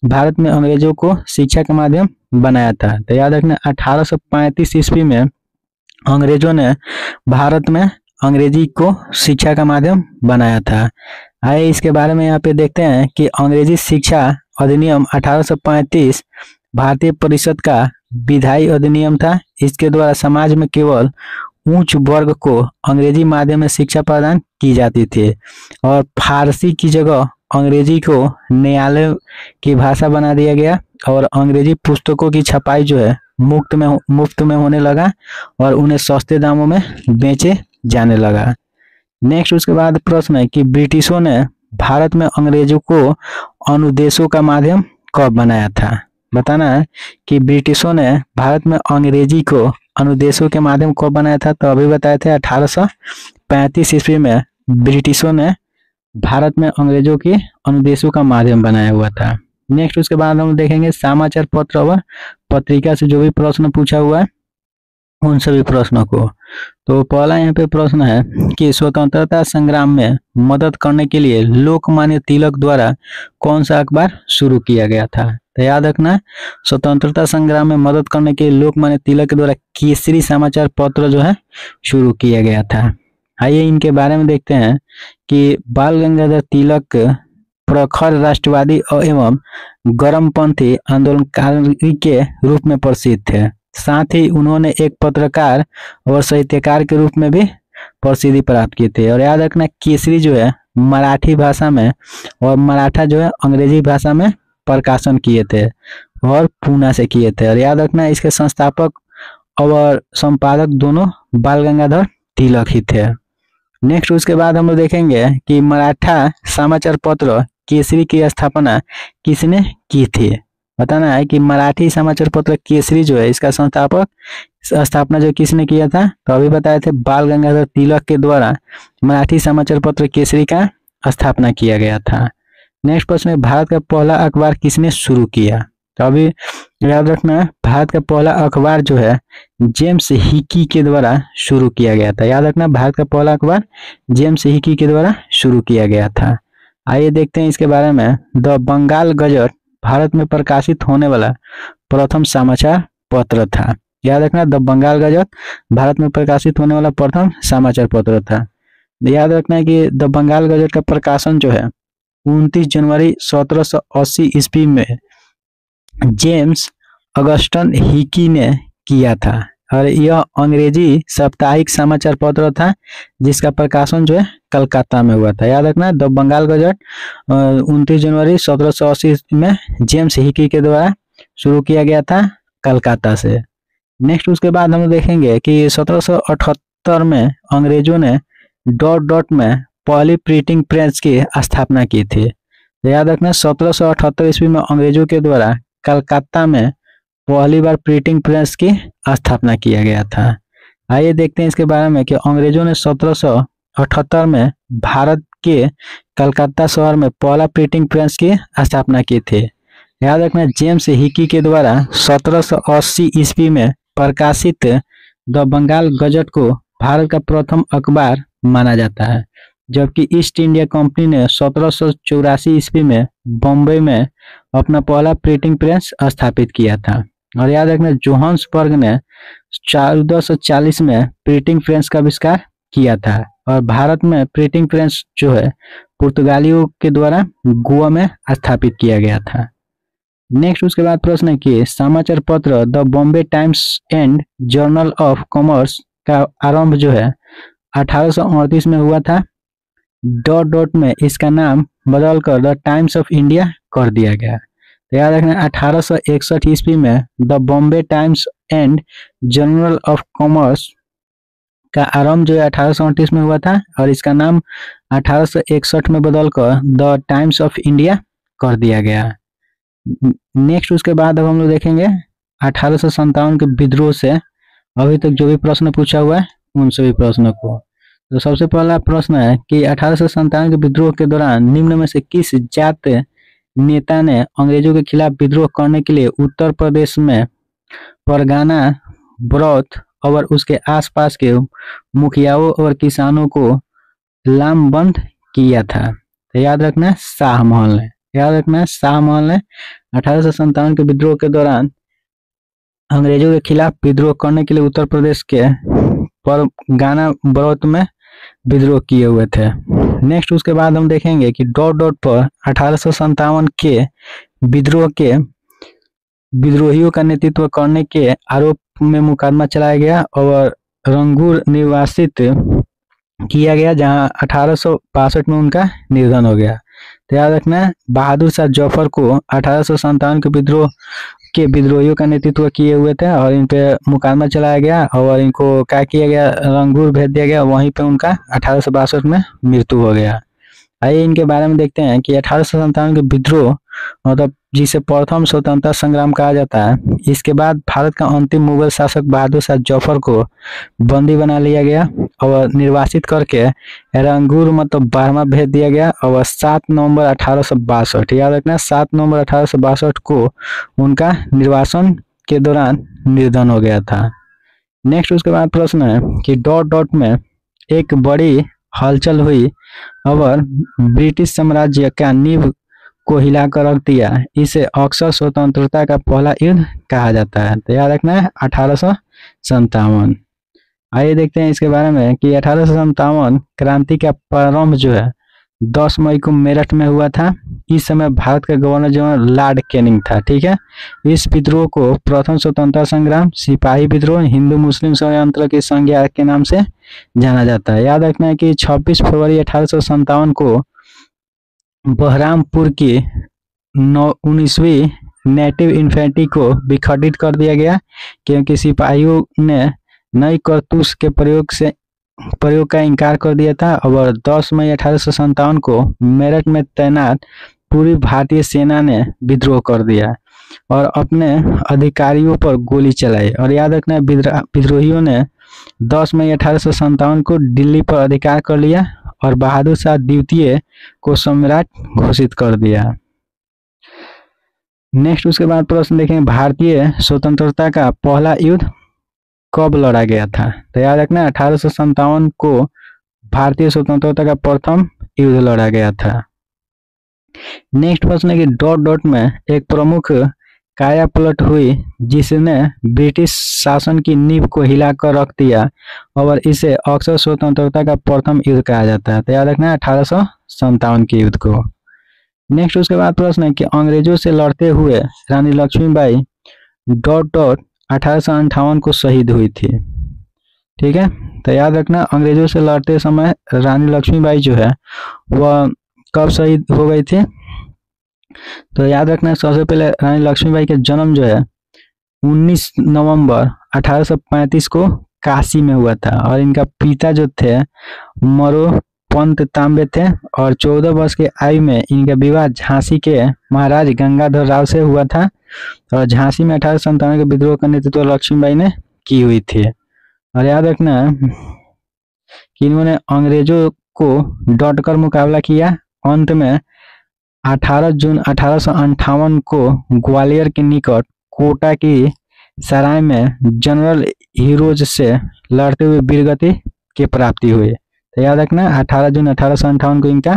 भारत में अंग्रेजों को शिक्षा का माध्यम बनाया था। तो याद रखना, 1835 ईस्वी में अंग्रेजों ने भारत में अंग्रेजी को शिक्षा का माध्यम बनाया था। आइए इसके बारे में यहाँ पे देखते हैं कि अंग्रेजी शिक्षा अधिनियम 1835 भारतीय परिषद का विधायी अधिनियम था। इसके द्वारा समाज में केवल उच्च वर्ग को अंग्रेजी माध्यम में शिक्षा प्रदान की जाती थी और फारसी की जगह अंग्रेजी को न्यायालय की भाषा बना दिया गया और अंग्रेजी पुस्तकों की छपाई जो है मुफ्त में होने लगा और उन्हें सस्ते दामों में बेचे जाने लगा। नेक्स्ट उसके बाद प्रश्न है कि ब्रिटिशों ने भारत में अंग्रेजों को अनुदेशों का माध्यम कब बनाया था। बताना है कि ब्रिटिशों ने भारत में अंग्रेजी को अनुदेशों के माध्यम कब बनाया था। तो अभी बताए थे 1835 ईस्वी में ब्रिटिशों ने भारत में अंग्रेजों के अनुदेशों का माध्यम बनाया हुआ था। नेक्स्ट उसके बाद हम देखेंगे समाचार पत्र और पत्रिका से जो भी प्रश्न पूछा हुआ है उन सभी प्रश्नों को। तो पहला यहाँ पे प्रश्न है कि स्वतंत्रता संग्राम में मदद करने के लिए लोकमान्य तिलक द्वारा कौन सा अखबार शुरू किया गया था। तो याद रखना, स्वतंत्रता संग्राम में मदद करने के लिए लोकमान्य तिलक के द्वारा केसरी समाचार पत्र जो है शुरू किया गया था। आइए इनके बारे में देखते हैं कि बाल गंगाधर तिलक प्रखर राष्ट्रवादी एवं गर्मपंथी आंदोलनकारी के रूप में प्रसिद्ध थे। साथ ही उन्होंने एक पत्रकार और साहित्यकार के रूप में भी प्रसिद्धि प्राप्त की थी। और याद रखना, केसरी जो है मराठी भाषा में और मराठा जो है अंग्रेजी भाषा में प्रकाशन किए थे और पूना से किए थे। और याद रखना, इसके संस्थापक और संपादक दोनों बाल गंगाधर तिलक ही थे। नेक्स्ट उसके बाद हम लोग देखेंगे कि मराठा समाचार पत्र केसरी की स्थापना किसने की थी। बताना है कि मराठी समाचार पत्र केसरी जो है इसका स्थापना जो किसने किया था, तो अभी बताए थे बाल गंगाधर तिलक के द्वारा मराठी समाचार पत्र केसरी का स्थापना किया गया था। नेक्स्ट प्रश्न है, भारत का पहला अखबार किसने शुरू किया। तो अभी याद रखना, भारत का पहला अखबार जो है जेम्स हिकी के द्वारा शुरू किया गया था। याद रखना, भारत का पहला अखबार जेम्स हिकी के द्वारा शुरू किया गया था। आइए देखते हैं इसके बारे में। द बंगाल गजट भारत में प्रकाशित होने वाला प्रथम समाचार पत्र था। याद रखना, द बंगाल गजट भारत में प्रकाशित होने वाला प्रथम समाचार पत्र था। याद रखना है कि द बंगाल गजट का प्रकाशन जो है 29 जनवरी 1780 ईस्वी में जेम्स अगस्टन हिकी ने किया था और यह अंग्रेजी साप्ताहिक समाचार पत्र था जिसका प्रकाशन जो है कलकत्ता में हुआ था। याद रखना, द बंगाल गजट 29 जनवरी 1780 में जेम्स हिकी के द्वारा शुरू किया गया था कलकत्ता से। नेक्स्ट उसके बाद हम देखेंगे कि 1778 में अंग्रेजों ने डॉट डॉट में पहली प्रिंटिंग प्रेस की स्थापना की थी। तो याद रखना, 1778 ईस्वी में अंग्रेजों के द्वारा कलकत्ता में पहली बार प्रिंटिंग प्रेस की स्थापना किया गया था। आइए देखते हैं इसके बारे में कि अंग्रेजों ने 1778 में भारत के कलकत्ता शहर में पहला प्रिंटिंग प्रेस की स्थापना की थी। याद रखना, जेम्स हिकी के द्वारा 1780 ईस्वी में प्रकाशित द बंगाल गजट को भारत का प्रथम अखबार माना जाता है, जबकि ईस्ट इंडिया कंपनी ने 1784 ईस्वी में बॉम्बे में अपना पहला प्रिंटिंग प्रेस स्थापित किया था। और याद रखना, जोहान्सबर्ग ने 1440 में प्रिंटिंग प्रेस का आविष्कार किया था और भारत में प्रिंटिंग प्रेस जो है पुर्तगालियों के द्वारा गोवा में स्थापित किया गया था। नेक्स्ट उसके बाद प्रश्न है कि समाचार पत्र the Bombay times and journal of commerce का आरंभ जो है 1838 में हुआ था। डॉट डॉट में इसका नाम बदलकर द टाइम्स ऑफ इंडिया कर दिया गया। तो याद रखना, 1861 ईस्वी में the Bombay times and journal of commerce का आरंभ जो है 1838 में हुआ था और इसका नाम 1861 में बदलकर द टाइम्स ऑफ इंडिया कर दिया गया। नेक्स्ट उसके बाद अब हम लोग देखेंगे 1857 के विद्रोह से अभी तक जो भी प्रश्न पूछा हुआ है उन सभी प्रश्नों को। तो सबसे पहला प्रश्न है कि 1857 के विद्रोह के दौरान निम्न में से किस जात नेता ने अंग्रेजों के खिलाफ विद्रोह करने के लिए उत्तर प्रदेश में परगना बरौत और उसके आसपास के मुखियाओं और किसानों को लामबंद किया था। तो याद रखना, शाह महल ने। याद रखना, शाह महल ने 1857 के विद्रोह के दौरान अंग्रेजों के खिलाफ विद्रोह करने के लिए उत्तर प्रदेश के परगना बरौत में विद्रोह किए हुए थे। नेक्स्ट उसके बाद हम देखेंगे कि डॉट डॉट पर 1857 के विद्रोह के विद्रोहियों का नेतृत्व करने के आरोप में मुकदमा चलाया गया और रंगूर निर्वासित किया गया, जहां 1862 में उनका निधन हो गया। तो याद रखना, बहादुर शाह जफर को 1857 के विद्रोह के विद्रोहियों का नेतृत्व किए हुए थे और इन पे मुकदमा चलाया गया और इनको क्या किया गया, रंगूर भेज दिया गया। वहीं पे उनका 1862 में मृत्यु हो गया। आइए इनके बारे में देखते हैं कि 1857 के विद्रोह मतलब जिसे प्रथम स्वतंत्रता संग्राम कहा जाता है, इसके बाद भारत का अंतिम मुगल शासक बहादुर शाह जफर को बंदी बना लिया गया और निर्वासित करके रंगूर मतलब बर्मा भेज दिया गया और 7 नवंबर 1862, याद रखना, 7 नवंबर 1862 को उनका निर्वासन के दौरान निधन हो गया था। नेक्स्ट उसके बाद प्रश्न है कि डॉट डॉट में एक बड़ी हलचल हुई और ब्रिटिश साम्राज्य का नींव को हिलाकर रख दिया। इसे अक्सर स्वतंत्रता का पहला युद्ध कहा जाता है। तो याद रखना है 1857। आइए देखते हैं इसके बारे में कि 1857 क्रांति का प्रारंभ जो है 10 मई को मेरठ में हुआ था। इस समय भारत का गवर्नर जनरल लॉर्ड कैनिंग था। ठीक है, इस विद्रोह को प्रथम स्वतंत्रता संग्राम, सिपाही विद्रोह, हिंदू मुस्लिम षड्यंत्र की संज्ञा के नाम से जाना जाता है। याद रखना है कि 26 फरवरी 1857 को बहरामपुर की 19वीं नेटिव इन्फेंट्री को विखंडित कर दिया गया, क्योंकि सिपाहियों ने नई कारतूस के प्रयोग का इनकार कर दिया था। और 10 मई 1857 को मेरठ में तैनात पूरी भारतीय सेना ने विद्रोह कर दिया और अपने अधिकारियों पर गोली चलाई। और याद रखना, विद्रोहियों ने 10 मई 1857 को दिल्ली पर अधिकार कर लिया और बहादुर शाह द्वितीय को सम्राट घोषित कर दिया। नेक्स्ट उसके बाद प्रश्न देखेंगे, भारतीय स्वतंत्रता का पहला युद्ध कब लड़ा गया था? तो याद रखना, 1857 को भारतीय स्वतंत्रता का प्रथम युद्ध लड़ा गया था। नेक्स्ट प्रश्न है कि डॉट डॉट में एक प्रमुख काया पलट हुई जिसने ब्रिटिश शासन की नींव को हिलाकर रख दिया और इसे अक्सर स्वतंत्रता का प्रथम युद्ध कहा जाता है। तो याद रखना, 1857 के युद्ध को। नेक्स्ट उसके बाद प्रश्न है कि अंग्रेजों से लड़ते हुए रानी लक्ष्मीबाई डॉट डॉट 1858 को शहीद हुई थी। ठीक है, तो याद रखना, अंग्रेजों से लड़ते समय रानी लक्ष्मीबाई जो है वह कब शहीद हो गई थी? तो याद रखना, सबसे पहले रानी लक्ष्मीबाई का जन्म जो है 19 नवंबर 1835 को काशी में हुआ था और इनका पिता जो थे मरो पंत तांबे थे और 14 वर्ष की आयु में इनका विवाह झांसी के महाराज गंगाधर राव से हुआ था और झांसी में 1857 के विद्रोह का नेतृत्व लक्ष्मीबाई ने की हुई थी। और याद रखना कि इन्होंने अंग्रेजों को डटकर मुकाबला किया। अंत में 18 जून 1858 को ग्वालियर के निकट कोटा की सराय में जनरल हीरोज से लड़ते हुए वीरगति की प्राप्ति हुई। तो याद रखना, 18 जून 1858 को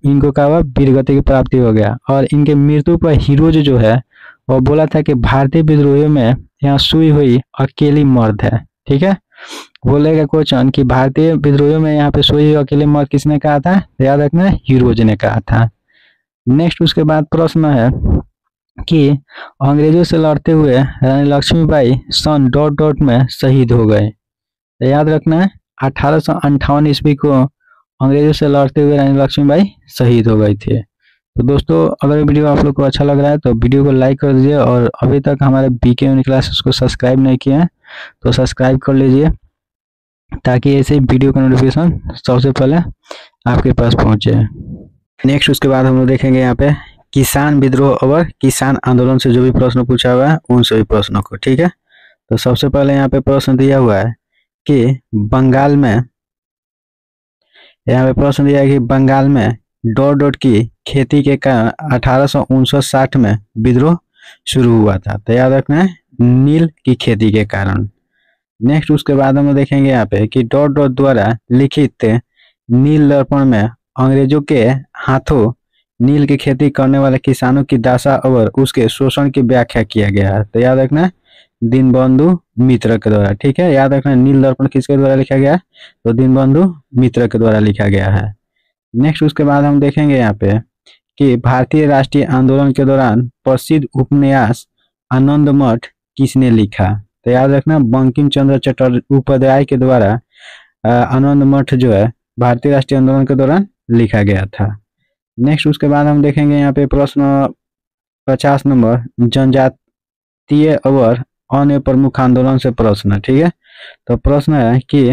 इनको का वीरगति की प्राप्ति हो गया और इनके मृत्यु पर हीरोज जो है वो बोला था कि भारतीय विद्रोहियों में यहाँ सुई हुई अकेली मर्द है। ठीक है, बोलेगा क्वेश्चन कि भारतीय विद्रोहियों में यहाँ पे सोई हुई अकेले मर्द किसने कहा था? तो याद रखना, हीरोज ने कहा था। नेक्स्ट उसके बाद प्रश्न है कि अंग्रेजों से लड़ते हुए रानी लक्ष्मीबाई सन डॉट डॉट में शहीद हो गए। तो याद रखना, 1858 ईस्वी को अंग्रेजों से लड़ते हुए रानी लक्ष्मीबाई शहीद हो गई थी। तो दोस्तों, अगर वीडियो आप लोग को अच्छा लग रहा है तो वीडियो को लाइक कर दीजिए और अभी तक हमारे बीके यूनि क्लासेस को सब्सक्राइब नहीं किए हैं तो सब्सक्राइब कर लीजिए ताकि ऐसे वीडियो का नोटिफिकेशन सबसे पहले आपके पास पहुंचे। नेक्स्ट उसके बाद हम लोग देखेंगे यहाँ पे किसान विद्रोह और किसान आंदोलन से जो भी प्रश्न पूछा हुआ है उन सभी प्रश्नों को। ठीक है, तो सबसे पहले यहाँ पे प्रश्न दिया हुआ है कि बंगाल में, यहाँ पे प्रश्न दिया है कि बंगाल में डॉट डॉट की खेती के कारण 1859-60 में विद्रोह शुरू हुआ था। तो याद रखना है, नील की खेती के कारण। नेक्स्ट उसके बाद हम देखेंगे यहाँ पे कि डॉट डॉट द्वारा लिखित नील दर्पण में अंग्रेजों के हाथों नील की खेती करने वाले किसानों की दशा और उसके शोषण की व्याख्या किया गया है। तो याद रखना, दीनबंधु मित्र के द्वारा। ठीक है, याद रखना, नील दर्पण किसके द्वारा लिखा गया? तो दीनबंधु मित्र के द्वारा लिखा गया है। नेक्स्ट उसके बाद हम देखेंगे यहाँ पे कि भारतीय राष्ट्रीय आंदोलन के दौरान प्रसिद्ध उपन्यास आनंद मठ किसने लिखा? तो याद रखना, बंकिम चंद्र चट्टोपाध्याय के द्वारा आनंद मठ जो है भारतीय राष्ट्रीय आंदोलन के दौरान लिखा गया था। नेक्स्ट उसके बाद हम देखेंगे यहाँ पे प्रश्न 50 नंबर, जनजातीय और अन्य प्रमुख आंदोलन से प्रश्न। ठीक है, तो प्रश्न है कि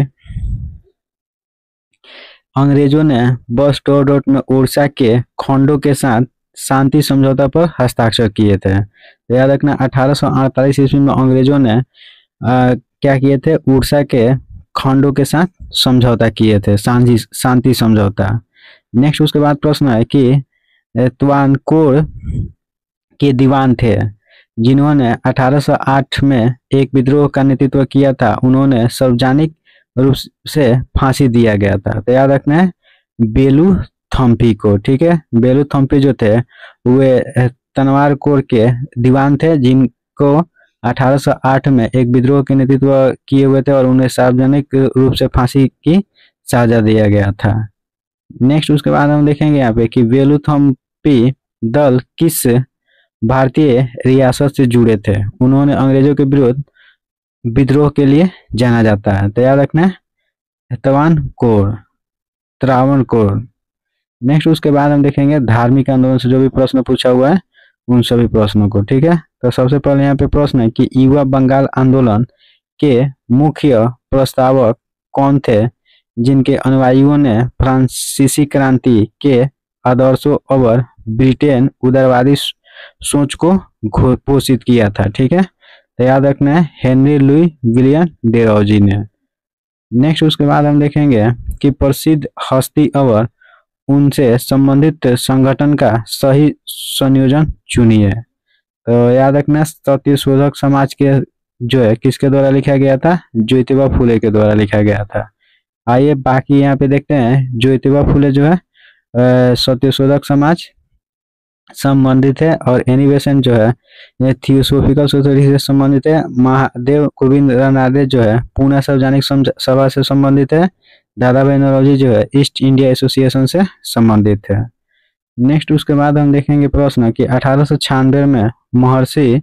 अंग्रेजों ने बस डॉट में उड़ीसा के खंडों के साथ शांति समझौता पर हस्ताक्षर किए थे। तो याद रखना, 1848 ईस्वी में अंग्रेजों ने क्या किए थे? उड़ीसा के खंडों के साथ समझौता किए थे, शांति समझौता। नेक्स्ट उसके बाद प्रश्न है कि तुआनकोर के दीवान थे जिन्होंने 1808 में एक विद्रोह का नेतृत्व किया था, उन्होंने सार्वजनिक रूप से फांसी दिया गया था। तो याद रखना है, बेलू थम्पी को। ठीक है, बेलू थम्पी जो थे वे तनवार कोर के दीवान थे जिनको 1808 में एक विद्रोह के नेतृत्व किए हुए थे और उन्हें सार्वजनिक रूप से फांसी की सजा दिया गया था। नेक्स्ट उसके बाद हम देखेंगे यहाँ पे कि वेलुथम्पी दल किस भारतीय रियासत से जुड़े थे? उन्होंने अंग्रेजों के विरुद्ध विद्रोह के लिए जाना जाता है। तो याद रखना, त्रावणकोर। नेक्स्ट उसके बाद हम देखेंगे धार्मिक आंदोलन से जो भी प्रश्न पूछा हुआ है उन सभी प्रश्नों को। ठीक है, तो सबसे पहले यहाँ पे प्रश्न है कि युवा बंगाल आंदोलन के मुख्य प्रस्तावक कौन थे, जिनके अनुयायियों ने फ्रांसीसी क्रांति के आदर्शों और ब्रिटेन उदारवादी सोच को घोषित किया था। ठीक है, तो याद रखना है हेनरी लुई विलियम डेरोजी ने। नेक्स्ट उसके बाद हम देखेंगे कि प्रसिद्ध हस्ती और उनसे संबंधित संगठन का सही संयोजन चुनिए। तो याद रखना सत्यशोधक समाज के जो है किसके द्वारा लिखा गया था, ज्योतिबा फुले के द्वारा लिखा गया था। आइए बाकी यहाँ पे देखते हैं। ज्योतिबा फुले जो है सत्यशोधक समाज संबंधित है, और एनिवेशन जो है ये थियोसोफिकल सोसाइटी से संबंधित है। महादेव गोविंद रानडे जो है पूना सार्वजनिक सभा से संबंधित है। दादा भाई नौरोजी जो है ईस्ट इंडिया एसोसिएशन से संबंधित है। नेक्स्ट उसके बाद हम देखेंगे प्रश्न कि 1896 में महर्षि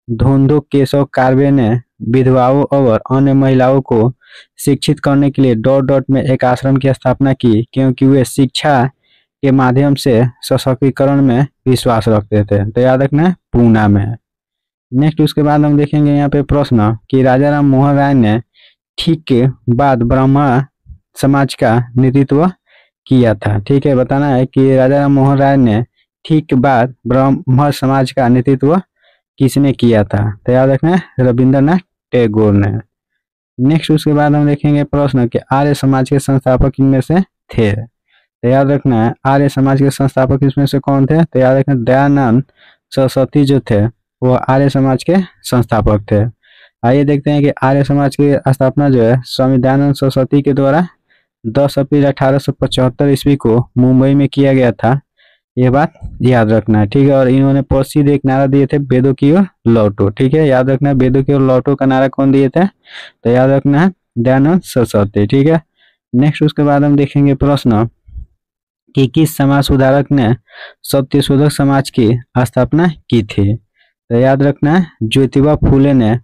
धोंदो केशव कार्वे ने विधवाओं और अन्य महिलाओं को शिक्षित करने के लिए डॉट डॉट में एक आश्रम की स्थापना की, क्योंकि वे शिक्षा के माध्यम से सशक्तिकरण में विश्वास रखते थे। तो याद रखना है पूना में। नेक्स्ट उसके बाद हम देखेंगे यहाँ पे प्रश्न कि राजा राम मोहन राय ने ठीक के बाद ब्राह्मण समाज का नेतृत्व किया था। ठीक है, बताना है कि राजा राम मोहन राय ने ठीक के बाद ब्राह्मण समाज का नेतृत्व किसने किया था। तो याद रखना है रविंद्रनाथ टैगोर ने। नेक्स्ट उसके बाद हम देखेंगे प्रश्न कि आर्य समाज के संस्थापक इनमें से थे। तो याद रखना है आर्य समाज के संस्थापक इसमें से कौन थे। तो याद रखना दयानंद सरस्वती जो थे वो आर्य समाज के संस्थापक थे। आइए देखते हैं कि आर्य समाज की स्थापना जो है स्वामी दयानंद सरस्वती के द्वारा 10 अप्रैल 1875 ईस्वी को मुंबई में किया गया था। ये बात याद रखना है। ठीक है, और इन्होंने प्रसिद्ध एक नारा दिए थे वेदों की ओर लौटो। ठीक है, याद रखना है वेदों की ओर लौटो का नारा कौन दिए थे। तो याद रखना है दयानंद सरस्वती। ठीक है, नेक्स्ट उसके बाद हम देखेंगे प्रश्न कि किस समाज सुधारक ने सत्यशोधक समाज की स्थापना की थी। तो याद रखना है ज्योतिबा फुले ने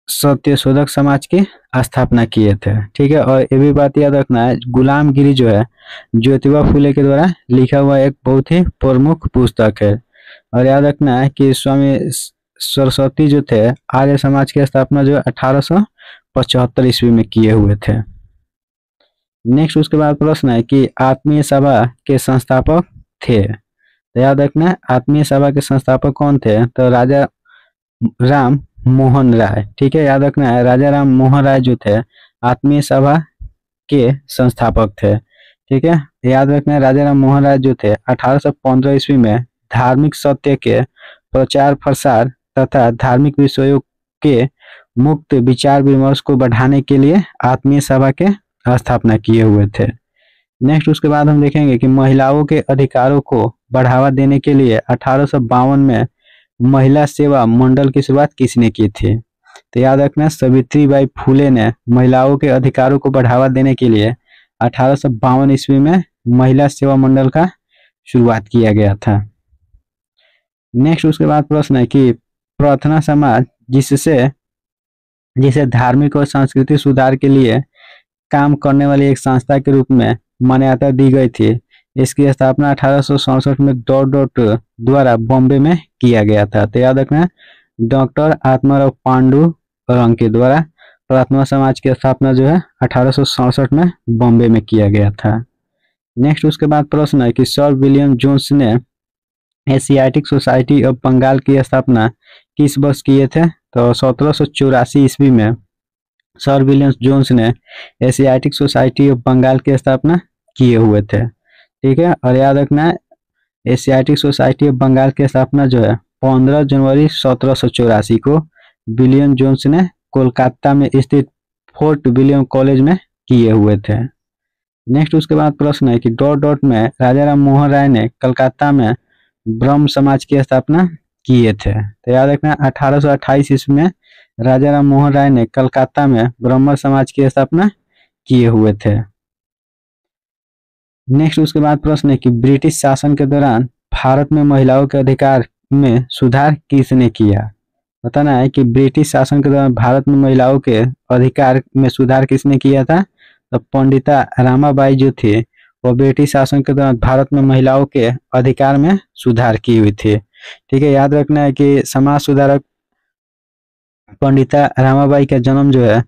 सत्यशोधक समाज की स्थापना किए थे। ठीक है, और ये भी बात याद रखना है गुलामगिरी जो है ज्योतिबा फुले के द्वारा लिखा हुआ एक बहुत ही प्रमुख पुस्तक है। और याद रखना है कि स्वामी सरस्वती जो थे आर्य समाज की स्थापना जो 1875 ईस्वी में किए हुए थे। नेक्स्ट उसके बाद प्रश्न है कि आत्मीय सभा के संस्थापक थे। तो याद रखना है आत्मीय सभा के संस्थापक कौन थे। तो राजा राम मोहन राय। ठीक है, याद रखना है राजा राम मोहन राय जो थे आत्मीय सभा के संस्थापक थे। ठीक है, याद रखना है राजा राम मोहन राय जो थे 1815 ईस्वी में धार्मिक सत्य के प्रचार प्रसार तथा धार्मिक विषयों के मुक्त विचार विमर्श को बढ़ाने के लिए आत्मीय सभा के स्थापना किए हुए थे। नेक्स्ट उसके बाद हम देखेंगे कि महिलाओं के अधिकारों को बढ़ावा देने के लिए 1852 में महिला सेवा मंडल की शुरुआत किसने की थी। तो याद रखना सावित्रीबाई फुले ने महिलाओं के अधिकारों को बढ़ावा देने के लिए 1852 ईस्वी में महिला सेवा मंडल का शुरुआत किया गया था। नेक्स्ट उसके बाद प्रश्न है कि प्रार्थना समाज जिसे धार्मिक और सांस्कृतिक सुधार के लिए काम करने वाली एक संस्था के रूप में मान्यता दी गई थी, इसकी स्थापना 1867 में डॉट डॉट द्वारा बॉम्बे में किया गया था। तो याद रखना डॉक्टर आत्माराव पांडुरंग के द्वारा प्रार्थना समाज की स्थापना जो है 1867 में बॉम्बे में किया गया था। नेक्स्ट उसके बाद प्रश्न है कि सर विलियम जोन्स ने एशियाटिक सोसाइटी ऑफ बंगाल की स्थापना किस वर्ष किए थे। तो 1784 ईस्वी में सर विलियम जोन्स ने एशियाटिक सोसाइटी ऑफ बंगाल की स्थापना किए हुए थे। ठीक है, और याद रखना एशियाटिक सोसाइटी ऑफ बंगाल की स्थापना जो है 15 जनवरी 1784 को विलियम जोन्स ने कोलकाता में स्थित फोर्ट विलियम कॉलेज में किए हुए थे। नेक्स्ट उसके बाद प्रश्न है कि डॉट डॉट में राजा राम मोहन राय ने कलकत्ता में ब्रह्म समाज की स्थापना किए थे। तो याद रखना 1828 ईस्वी में राजा राम मोहन राय ने कलकत्ता में ब्रह्म समाज की स्थापना किए हुए थे। नेक्स्ट उसके बाद प्रश्न है कि ब्रिटिश शासन के दौरान भारत में महिलाओं के अधिकार में सुधार किसने किया। बताना है कि ब्रिटिश शासन के दौरान भारत में महिलाओं के अधिकार में सुधार किसने किया था। तो पंडिता रामाबाई जो थे वह ब्रिटिश शासन के दौरान भारत में महिलाओं के अधिकार में सुधार की हुई थी। ठीक है, याद रखना है कि समाज सुधारक पंडिता रामाबाई का जन्म जो है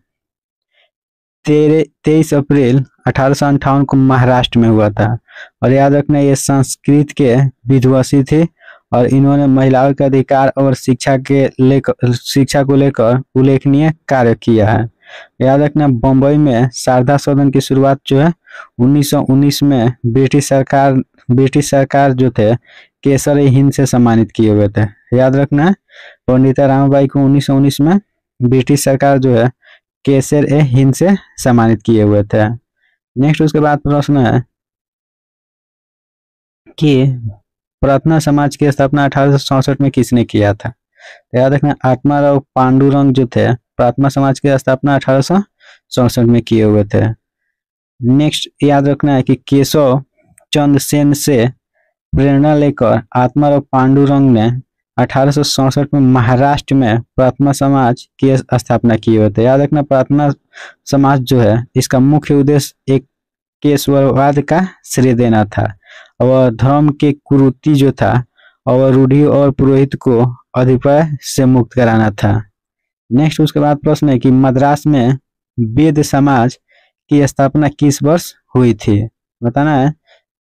23 अप्रैल 1858 को महाराष्ट्र में हुआ था। और याद रखना ये संस्कृत के विद्वांसी थे और इन्होंने महिलाओं के अधिकार और शिक्षा को लेकर उल्लेखनीय कार्य किया है। याद रखना बम्बई में शारदा सदन की शुरुआत जो है 1919 में ब्रिटिश सरकार जो थे केसर हिंद से सम्मानित किए हुए थे। याद रखना पंडिता रामाबाई को 1919 में ब्रिटिश सरकार जो है केसर हिंद से सम्मानित किए हुए थे। नेक्स्ट उसके बाद प्रश्न है कि प्रार्थना समाज की स्थापना 1867 में किसने किया था। तो याद रखना आत्माराव पांडुरंग जो थे प्रार्थना समाज की स्थापना 1867 में किए हुए थे। नेक्स्ट याद रखना है कि केशव चंद्र सेन से प्रेरणा लेकर आत्माराव पांडुरंग ने 1867 में महाराष्ट्र में प्रार्थना समाज की स्थापना की हुई थी। याद रखना प्रार्थना समाज जो है इसका मुख्य उद्देश्य एक केशववाद का श्रेय देना था और धर्म के कुरीति जो था और रूढ़ी और पुरोहित को अधिपय से मुक्त कराना था। नेक्स्ट उसके बाद प्रश्न है कि मद्रास में वेद समाज की स्थापना किस वर्ष हुई थी। बताना है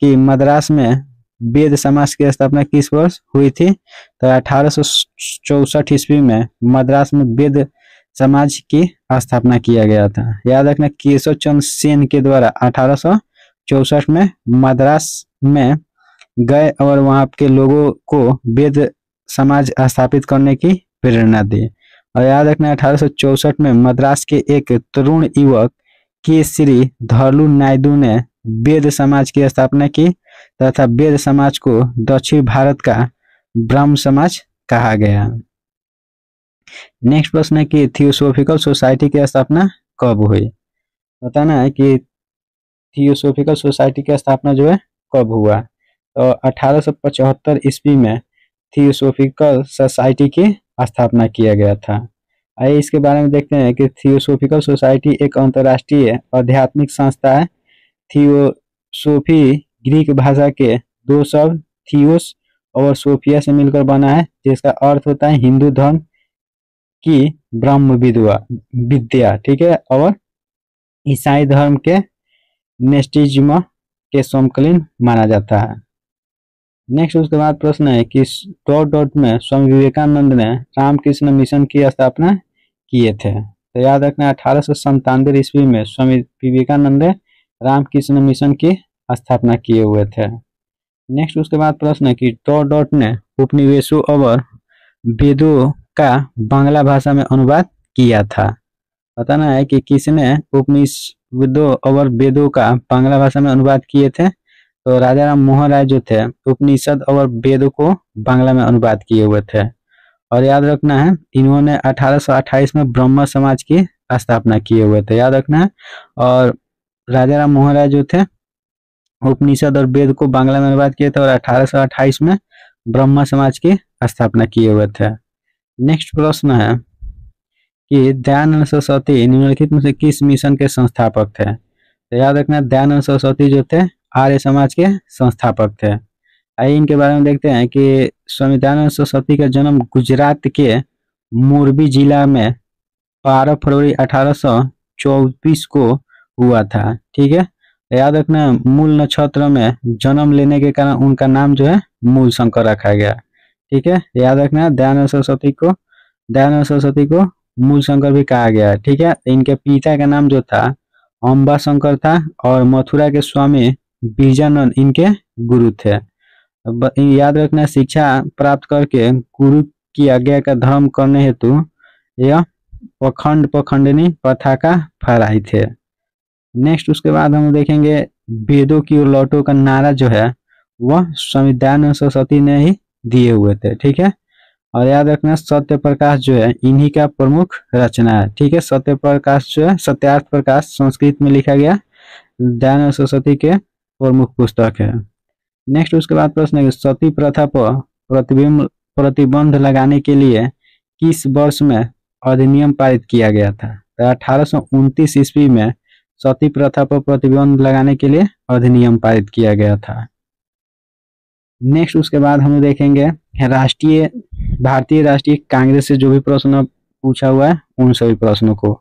कि मद्रास में वेद समाज की स्थापना किस वर्ष हुई थी। तो 1864 ईस्वी में मद्रास में वेद समाज की स्थापना किया गया था। याद रखना केशव चंद्र सेन के द्वारा 1864 में मद्रास में गए और वहां के लोगों को वेद समाज स्थापित करने की प्रेरणा दी। और याद रखना 1864 में मद्रास के एक तरुण युवक के श्री धरलू नायडू ने वेद समाज की स्थापना की तथा वेद समाज को दक्षिण भारत का ब्रह्म समाज कहा गया। नेक्स्ट प्रश्न है कि थियोसॉफिकल सोसाइटी की स्थापना कब हुई। बताना है कि थियोसॉफिकल सोसाइटी की स्थापना जो है कब हुआ। तो 1875 ईस्वी में थियोसॉफिकल सोसाइटी की स्थापना किया गया था। आइए इसके बारे में देखते हैं कि थियोसॉफिकल सोसाइटी एक अंतर्राष्ट्रीय आध्यात्मिक संस्था है। थियोसॉफी ग्रीक भाषा के दो शब्द थियोस और सोफिया से मिलकर बना है, जिसका अर्थ होता है हिंदू धर्म की ब्रह्म विद्या। ठीक है, और ईसाई धर्म के नेस्टिज्म के समकालीन माना जाता है। नेक्स्ट उसके बाद प्रश्न है कि डॉट में स्वामी विवेकानंद ने रामकृष्ण मिशन की स्थापना किए थे। तो याद रखना 1897 ईस्वी में स्वामी विवेकानंद ने रामकृष्ण मिशन की स्थापना किए हुए थे। नेक्स्ट उसके बाद प्रश्न है कि डॉट ने उपनिवेशों और वेदों का बांग्ला भाषा में अनुवाद किया था। बताना है कि किसने उपनिषदों और वेदों का बांग्ला भाषा में अनुवाद किए थे। तो राजा राम मोहन राय जो थे उपनिषद और वेदों को बांग्ला में अनुवाद किए हुए थे। और याद रखना है इन्होंने 1828 में ब्रह्म समाज की स्थापना किए हुए थे। याद रखना है, और राजा राम मोहन राय जो थे उपनिषद और वेद को बांग्ला में अनुवाद किए थे और 1828 में ब्रह्म समाज की स्थापना किए हुए थे। नेक्स्ट प्रश्न है कि दयानंद सरस्वती निम्नलिखित में से किस मिशन के संस्थापक थे। तो याद रखना दयानंद सरस्वती जो थे आर्य समाज के संस्थापक थे। आइए इनके बारे में देखते हैं कि स्वामी दयानंद सरस्वती का जन्म गुजरात के मोरबी जिला में 12 फरवरी 1824 को हुआ था। ठीक है, याद रखना मूल नक्षत्र में जन्म लेने के कारण उनका नाम जो है मूल शंकर रखा गया। ठीक है, याद रखना दयानंद सरस्वती को मूल शंकर भी कहा गया। ठीक है, इनके पिता का नाम जो था अम्बा शंकर था और मथुरा के स्वामी बीजानंद इनके गुरु थे। याद रखना शिक्षा प्राप्त करके गुरु की आज्ञा का धर्म करने हेतु यह पखंडनी पताका फहराए थे। नेक्स्ट उसके बाद हम देखेंगे वेदों की ओर लौटो का नारा जो है वह स्वामी दयानंद सरस्वती ने ही दिए हुए थे। ठीक है, और याद रखना सत्य प्रकाश जो है इन्हीं का प्रमुख रचना है। ठीक है, सत्य प्रकाश जो है सत्यार्थ प्रकाश संस्कृत में लिखा गया दयानंद सरस्वती के प्रमुख पुस्तक है। नेक्स्ट उसके बाद प्रश्न है सती प्रथा पर प्रतिबंध लगाने के लिए किस वर्ष में अधिनियम पारित किया गया था। 1829 ईस्वी में सती प्रथा पर प्रतिबंध लगाने के लिए अधिनियम पारित किया गया था। नेक्स्ट उसके बाद हम देखेंगे भारतीय राष्ट्रीय कांग्रेस से जो भी प्रश्न पूछा हुआ है उन सभी प्रश्नों को।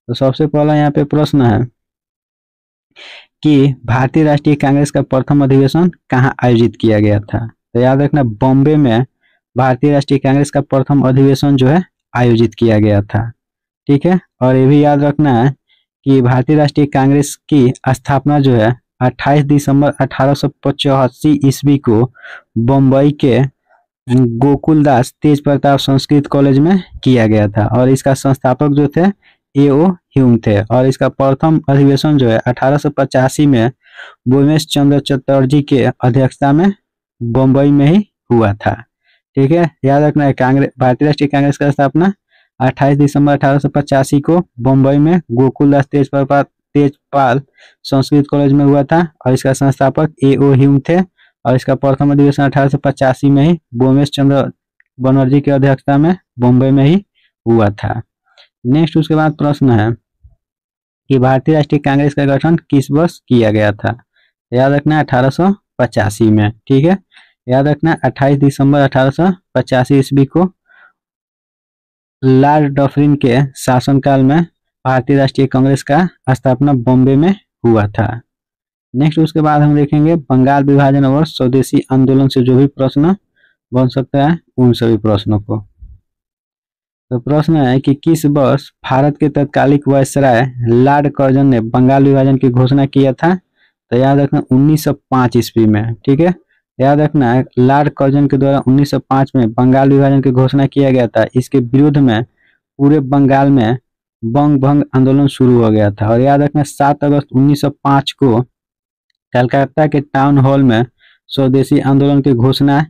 तो सबसे पहला यहाँ पे प्रश्न है कि भारतीय राष्ट्रीय कांग्रेस का प्रथम अधिवेशन कहाँ आयोजित किया गया था। तो याद रखना बॉम्बे में भारतीय राष्ट्रीय कांग्रेस का प्रथम अधिवेशन जो है आयोजित किया गया था। ठीक है, और ये भी याद रखना है कि भारतीय राष्ट्रीय कांग्रेस की स्थापना जो है 28 दिसंबर 1885 ईस्वी को बम्बई के गोकुलदास तेज प्रताप संस्कृत कॉलेज में किया गया था और इसका संस्थापक जो थे A.O. ह्यूम थे और इसका प्रथम अधिवेशन जो है 1885 में भूमेश चंद्र चटर्जी के अध्यक्षता में बम्बई में ही हुआ था। ठीक है, याद रखना है भारतीय राष्ट्रीय कांग्रेस का स्थापना 28 दिसंबर 1885 को बम्बई में गोकुलदास तेजपाल संस्कृत कॉलेज में हुआ था और इसका संस्थापक A.O. ह्यूम थे और इसका प्रथम अधिवेशन 1885 में ही भूमेश चंद्र बनर्जी की अध्यक्षता में बम्बई में ही हुआ था। नेक्स्ट उसके बाद प्रश्न है कि भारतीय राष्ट्रीय कांग्रेस का गठन किस वर्ष किया गया था। याद रखना 1885 में। ठीक है, याद रखना 28 दिसंबर 1885 ईस्वी को लॉर्ड डफरिन के शासनकाल में भारतीय राष्ट्रीय कांग्रेस का स्थापना बॉम्बे में हुआ था। नेक्स्ट उसके बाद हम देखेंगे बंगाल विभाजन और स्वदेशी आंदोलन से जो भी प्रश्न बन सकता है उन सभी प्रश्नों को। तो प्रश्न है कि किस वर्ष भारत के तत्कालिक वायसराय लॉर्ड कर्जन ने बंगाल विभाजन की घोषणा किया था। तो याद रखना 1905 ईस्वी में। ठीक है, याद रखना लॉर्ड कर्जन के द्वारा 1905 में बंगाल विभाजन की घोषणा किया गया था। इसके विरुद्ध में पूरे बंगाल में बंग भंग आंदोलन शुरू हो गया था और याद रखना 7 अगस्त 1905 को कलकत्ता के टाउन हॉल में स्वदेशी आंदोलन की घोषणा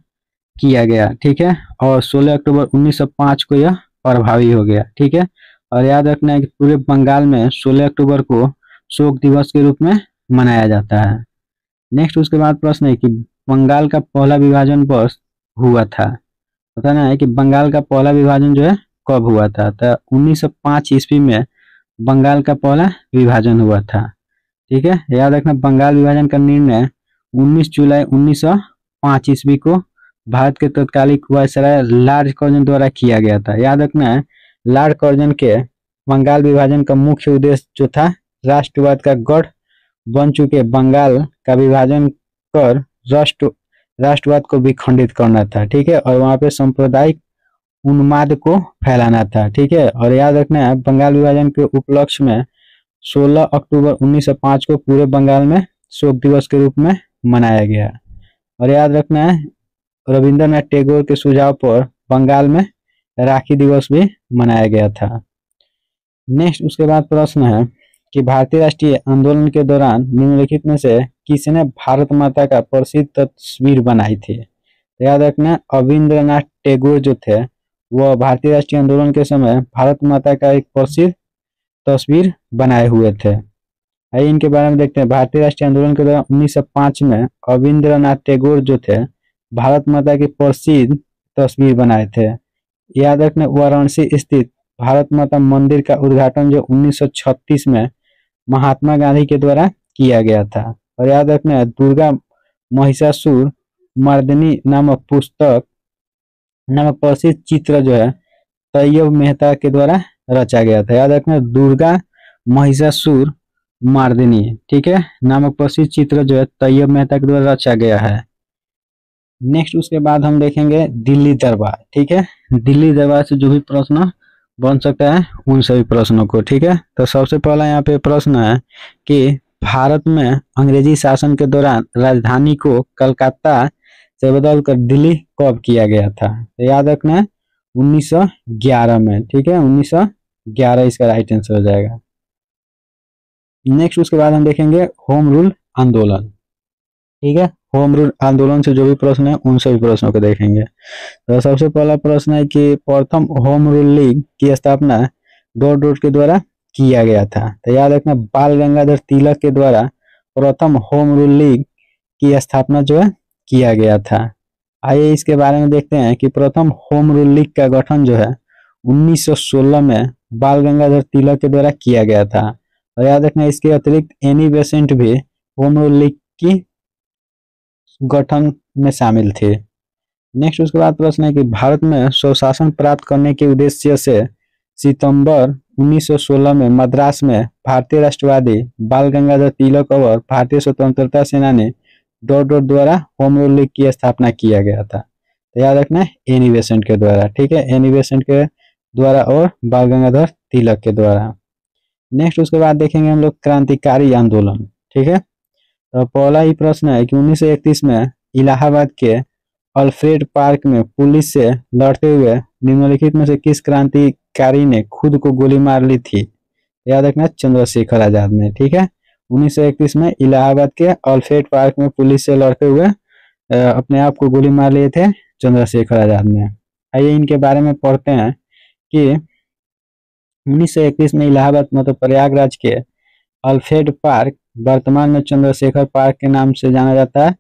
किया गया। ठीक है, और 16 अक्टूबर 1905 को यह प्रभावी हो गया। ठीक है, और याद रखना है कि पूरे बंगाल में 16 अक्टूबर को शोक दिवस के रूप में मनाया जाता है। नेक्स्ट उसके बाद प्रश्न है कि बंगाल का पहला विभाजन वर्ष हुआ था। बताना है कि बंगाल का पहला विभाजन जो है कब हुआ था। तो 1905 ईस्वी में बंगाल का पहला विभाजन हुआ था। ठीक है, याद रखना बंगाल विभाजन का निर्णय 19 जुलाई 1905 ईस्वी को भारत के तत्कालिक वायसराय लॉर्ड कर्जन द्वारा किया गया था। याद रखना है लॉर्ड कर्जन के बंगाल विभाजन का मुख्य उद्देश्य जो था राष्ट्रवाद का गढ़ बन चुके बंगाल का विभाजन कर राष्ट्रवाद को विखंडित करना था। ठीक है, और वहां पे सांप्रदायिक उन्माद को फैलाना था। ठीक है, और याद रखना है बंगाल विभाजन के उपलक्ष्य में 16 अक्टूबर 1905 को पूरे बंगाल में शोक दिवस के रूप में मनाया गया। और याद रखना है रविंद्रनाथ टैगोर के सुझाव पर बंगाल में राखी दिवस भी मनाया गया था। नेक्स्ट उसके बाद प्रश्न है कि भारतीय राष्ट्रीय आंदोलन के दौरान निम्नलिखित में से किसने भारत माता का प्रसिद्ध तस्वीर बनाई थी। याद रखना रविंद्रनाथ टैगोर जो थे वह भारतीय राष्ट्रीय आंदोलन के समय भारत माता का एक प्रसिद्ध तस्वीर बनाए हुए थे। आइए इनके बारे में देखते हैं। भारतीय राष्ट्रीय आंदोलन के दौरान 1905 में रविंद्रनाथ टैगोर जो थे भारत माता की प्रसिद्ध तस्वीर बनाए थे। याद रखना वाराणसी स्थित भारत माता मंदिर का उद्घाटन जो 1936 में महात्मा गांधी के द्वारा किया गया था। और याद रखना दुर्गा महिषासुर मर्दिनी नामक प्रसिद्ध चित्र जो है तैयब मेहता के द्वारा रचा गया था। याद रखना दुर्गा महिषासुर मर्दिनी ठीक है नामक प्रसिद्ध चित्र जो है तैयब मेहता के द्वारा रचा गया है। नेक्स्ट उसके बाद हम देखेंगे दिल्ली दरबार। ठीक है, दिल्ली दरबार से जो भी प्रश्न बन सकता है उन सभी प्रश्नों को। ठीक है, तो सबसे पहला यहाँ पे प्रश्न है कि भारत में अंग्रेजी शासन के दौरान राजधानी को कलकत्ता से बदलकर दिल्ली कब किया गया था। तो याद रखना 1911 में। ठीक है, 1911 इसका राइट आंसर हो जाएगा। नेक्स्ट उसके बाद हम देखेंगे होम रूल आंदोलन। ठीक है, होम रूल आंदोलन से जो भी प्रश्न है उन सभी प्रश्नों को देखेंगे। तो सबसे पहला प्रश्न है कि प्रथम होम रूल लीग की स्थापना डॉट के द्वारा किया गया था। तो याद रखना बाल गंगाधर तिलक के द्वारा प्रथम होम रूल लीग की स्थापना जो है किया गया था। आइए इसके बारे में देखते हैं कि प्रथम होम रूल लीग का गठन जो है 1916 में बाल गंगाधर तिलक के द्वारा किया गया था और याद रखना इसके अतिरिक्त एनी बेसेंट भी होम रूल लीग की गठन में शामिल थे। नेक्स्ट उसके बाद प्रश्न है कि भारत में स्वशासन प्राप्त करने के उद्देश्य से सितंबर 1916 में मद्रास में भारतीय राष्ट्रवादी बाल गंगाधर तिलक और भारतीय स्वतंत्रता सेनानी डॉट डॉट द्वारा होम रूल लीग की स्थापना किया गया था। तो याद रखना एनी बेसेंट के द्वारा, ठीक है, एनी बेसेंट के द्वारा और बाल गंगाधर तिलक के द्वारा। नेक्स्ट उसके बाद देखेंगे हम लोग क्रांतिकारी आंदोलन, ठीक है। तो पहला ही प्रश्न है कि 1931 में इलाहाबाद के अल्फ्रेड पार्क में पुलिस से लड़ते हुए निम्नलिखित में से किस क्रांतिकारी ने खुद को गोली मार ली थी? याद रखना चंद्रशेखर आजाद ने, ठीक है। 1931 में इलाहाबाद के अल्फ्रेड पार्क में पुलिस से लड़ते हुए अपने आप को गोली मार लिए थे चंद्रशेखर आजाद ने। आइए इनके बारे में पढ़ते हैं कि 1931 में इलाहाबाद मतलब प्रयागराज के अल्फ्रेड पार्क वर्तमान में चंद्रशेखर पार्क के नाम से जाना जाता है,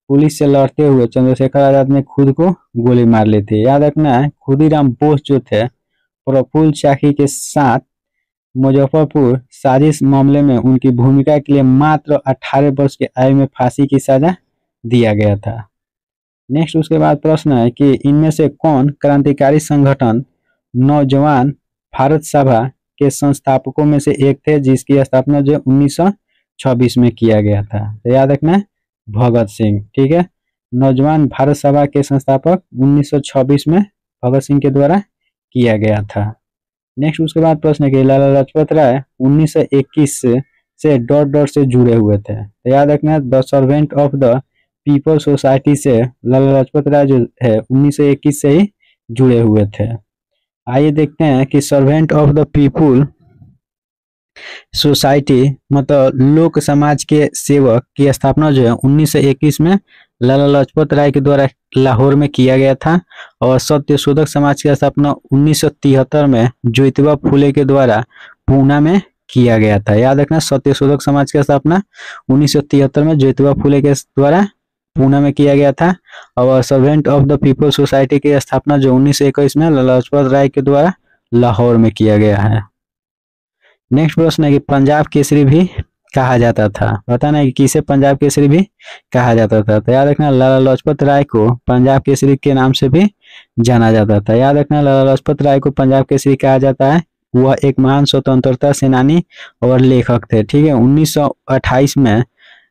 पुलिस से लड़ते हुए चंद्रशेखर आजाद ने खुद को गोली मार ली थी। याद रखना है खुदीराम बोस जो थे प्रफुल्ल चाकी के साथ मुजफ्फरपुर साजिश मामले में उनकी भूमिका के लिए मात्र 18 वर्ष की आयु में फांसी की सजा दिया गया था। नेक्स्ट उसके बाद प्रश्न है कि इनमें से कौन क्रांतिकारी संगठन नौजवान भारत सभा के संस्थापकों में से एक थे जिसकी स्थापना जो 1926 में किया गया था? तो याद रखना भगत सिंह, ठीक है। नौजवान भारत सभा के संस्थापक 1926 में भगत सिंह के द्वारा किया गया था। नेक्स्ट उसके बाद प्रश्न है कि लाला लाजपत राय 1921 से डॉट डॉट से जुड़े हुए थे। तो याद रखना the servant of the people society से लाला लाजपत राय जो है 1921 से ही जुड़े हुए थे। आइए देखते हैं कि servant of the people society मतलब लोक समाज के सेवक की स्थापना जो है 1921 में लाला लाजपत राय के द्वारा लाहौर में किया गया था और सत्यशोधक समाज की स्थापना 1973 में ज्योतिबा फुले के द्वारा पूना में किया गया था। याद रखना सत्यशोधक समाज की स्थापना 1973 में ज्योतिबा फुले के द्वारा पूना में किया गया था और servant of the people society की स्थापना जो 1921 में लाला लाजपत राय के द्वारा लाहौर में किया गया है। नेक्स्ट प्रश्न है कि पंजाब केसरी भी कहा जाता था, बताना है कि किसे पंजाब केसरी भी कहा जाता था? तो याद रखना लाला लाजपत राय को पंजाब केसरी के नाम से भी जाना जाता था। याद रखना लाला लाजपत राय को पंजाब केसरी कहा जाता है, वह एक महान स्वतंत्रता सेनानी और लेखक थे, ठीक है। 1928 में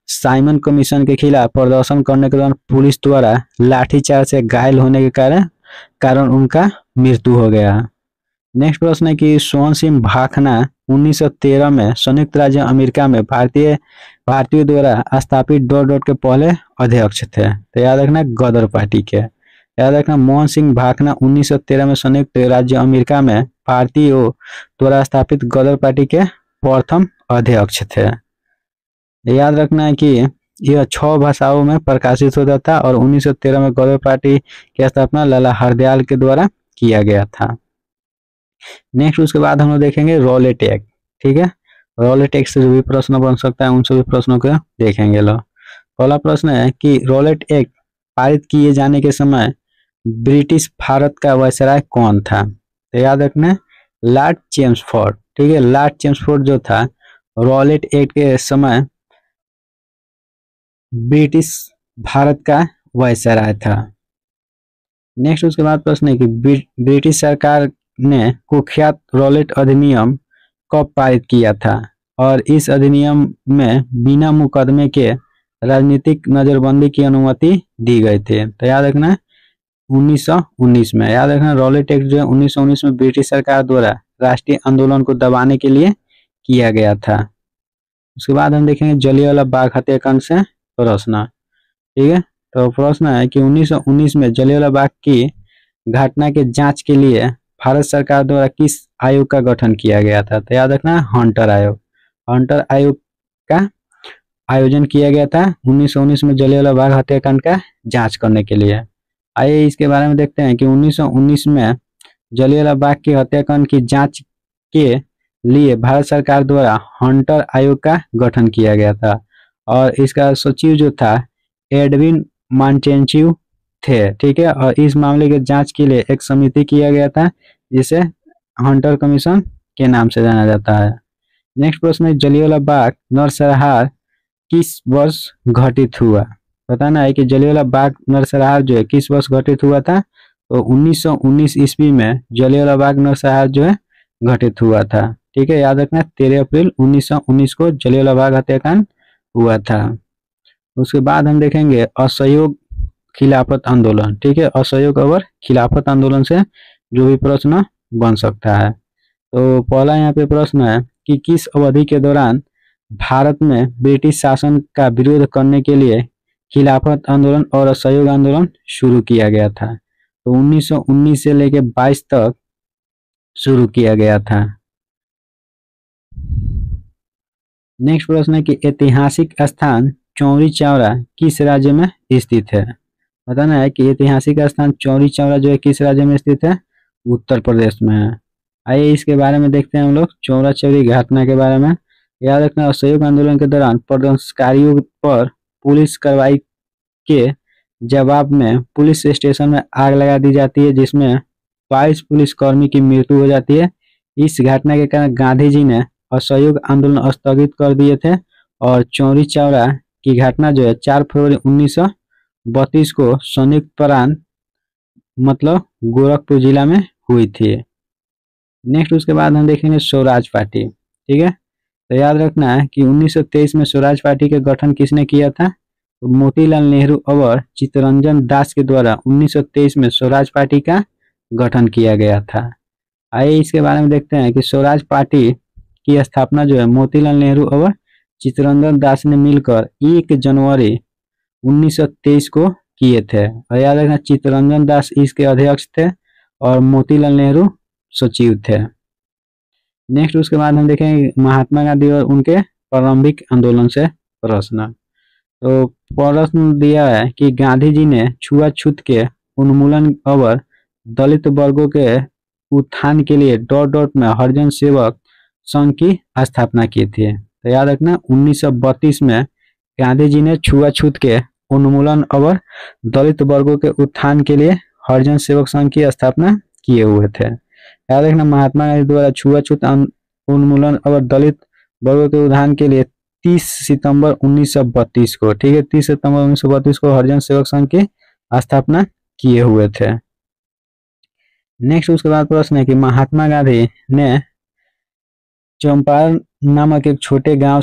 साइमन कमीशन के खिलाफ प्रदर्शन करने के दौरान पुलिस द्वारा लाठीचार्ज से घायल होने के कारण उनका मृत्यु हो गया। नेक्स्ट प्रश्न है कि सोहन सिंह भाखना 1913 में संयुक्त राज्य अमेरिका में भारतीय द्वारा स्थापित डॉट डॉट के पहले अध्यक्ष थे। तो याद रखना गदर पार्टी के। याद रखना मोहन सिंह भाखना 1913 में संयुक्त राज्य अमेरिका में भारतीयों द्वारा स्थापित गदर पार्टी के प्रथम अध्यक्ष थे। याद रखना है कि यह 6 भाषाओं में प्रकाशित होता था और 1913 में गदर पार्टी की स्थापना लाला हरदयाल के द्वारा किया गया था। नेक्स्ट उसके बाद हम लोग देखेंगे रॉलेट एक्ट, ठीक है। रॉलेट एक्ट से जो भी प्रश्न बन सकता है उन सभी प्रश्नों को देखेंगे। लो पहला प्रश्न है कि रॉलेट एक्ट पारित किए जाने के समय ब्रिटिश भारत का वायसराय कौन था? तो याद रखना लॉर्ड चेम्सफोर्ड, ठीक है। लॉर्ड चेम्सफोर्ड जो था रॉलेट एक्ट के समय ब्रिटिश भारत का वायसराय था। नेक्स्ट उसके बाद प्रश्न है कि ब्रिटिश सरकार ने कुख्यात रॉलेट अधिनियम कब पारित किया था और इस अधिनियम में बिना मुकदमे के राजनीतिक नजरबंदी की अनुमति दी गई थी? तो याद रखना 1919 में। याद रखना रॉलेट एक्ट जो है 1919 में ब्रिटिश सरकार द्वारा राष्ट्रीय आंदोलन को दबाने के लिए किया गया था। उसके बाद हम देखेंगे जलियांवाला बाग हत्याकांड से प्रश्न, ठीक है। तो प्रश्न है कि 1919 में जलियांवाला बाग की घटना के जांच के लिए भारत सरकार द्वारा किस आयोग का गठन किया गया था? तो याद रखना हंटर आयोग। हंटर आयोग का आयोजन किया गया था 1919 में जलियांवाला बाग हत्याकांड का जांच करने के लिए। आइए इसके बारे में देखते हैं कि 1919 में जलियांवाला बाग की हत्याकांड की जांच के लिए भारत सरकार द्वारा हंटर आयोग का गठन किया गया था और इसका सचिव जो था एडविन मॉन्टेस्क्यू थे, ठीक है। और इस मामले के जांच के लिए एक समिति किया गया था जिसे हंटर कमीशन के नाम से जाना जाता है। नेक्स्ट प्रश्न है जलियांवाला बाग नरसंहार किस वर्ष घटित हुआ। बताना है कि जलियांवाला बाग नरसंहार जो है किस वर्ष घटित हुआ था। तो 1919 ईस्वी में जलियांवाला बाग नरसंहार जो है घटित हुआ था। ठीक है, याद रखना 13 अप्रैल 1919 को जलियांवाला बाग हत्याकांड हुआ था। उसके बाद हम देखेंगे असहयोग खिलाफत आंदोलन। ठीक है, असहयोग और खिलाफत आंदोलन से जो भी प्रश्न बन सकता है। तो पहला यहाँ पे प्रश्न है कि किस अवधि के दौरान भारत में ब्रिटिश शासन का विरोध करने के लिए खिलाफत आंदोलन और असहयोग आंदोलन शुरू किया गया था। तो 1919 से लेकर 22 तक शुरू किया गया था। नेक्स्ट प्रश्न है कि ऐतिहासिक स्थान चौरी चौरा किस राज्य में स्थित है। बताना है कि ऐतिहासिक स्थान चौरी चौरा जो है किस राज्य में स्थित है। उत्तर प्रदेश में है। आइए इसके बारे में देखते हैं हम लोग चौरा चौरी घटना के बारे में। याद रखना असहयोग आंदोलन के दौरान प्रदर्शनकारियों पर पुलिस कार्रवाई के जवाब में पुलिस स्टेशन में आग लगा दी जाती है, जिसमें 22 पुलिसकर्मी की मृत्यु हो जाती है। इस घटना के कारण गांधी जी ने असहयोग आंदोलन स्थगित कर दिए थे और चौरी चौरा की घटना जो है 4 फरवरी 1932 को संयुक्त प्रांत मतलब गोरखपुर जिला में हुई थी। नेक्स्ट उसके बाद हम देखेंगे स्वराज पार्टी। ठीक है, तो याद रखना है कि 1923 में स्वराज पार्टी का गठन किसने किया था। तो मोतीलाल नेहरू और चित्तरंजन दास के द्वारा 1923 में स्वराज पार्टी का गठन किया गया था। आइए इसके बारे में देखते हैं कि स्वराज पार्टी की स्थापना जो है मोतीलाल नेहरू और चित्तरंजन दास ने मिलकर 1 जनवरी 1923 को किए थे। और याद रखना चित्तरंजन दास इसके अध्यक्ष थे और मोतीलाल नेहरू सचिव थे। नेक्स्ट उसके बाद हम देखेंगे महात्मा गांधी और उनके प्रारंभिक आंदोलन से प्रश्न। तो प्रश्न दिया है कि गांधी जी ने छुआछूत के उन्मूलन और दलित वर्गों के उत्थान के लिए डॉट डॉट में हरिजन सेवक संघ की स्थापना की थी। तो याद रखना 1932 में गांधी जी ने छुआछूत के उन्मूलन और दलित वर्गों के उत्थान के लिए हरिजन सेवक संघ की स्थापना किए हुए थे। याद रखना महात्मा गांधी द्वारा छुआछूत उन्मूलन और दलित वर्गों के उत्थान के लिए 30 सितंबर 1932 को, ठीक है, 30 सितंबर 1932 को हरिजन सेवक संघ की स्थापना किए हुए थे। नेक्स्ट उसके बाद प्रश्न है कि महात्मा गांधी ने चंपारण नामक एक छोटे गांव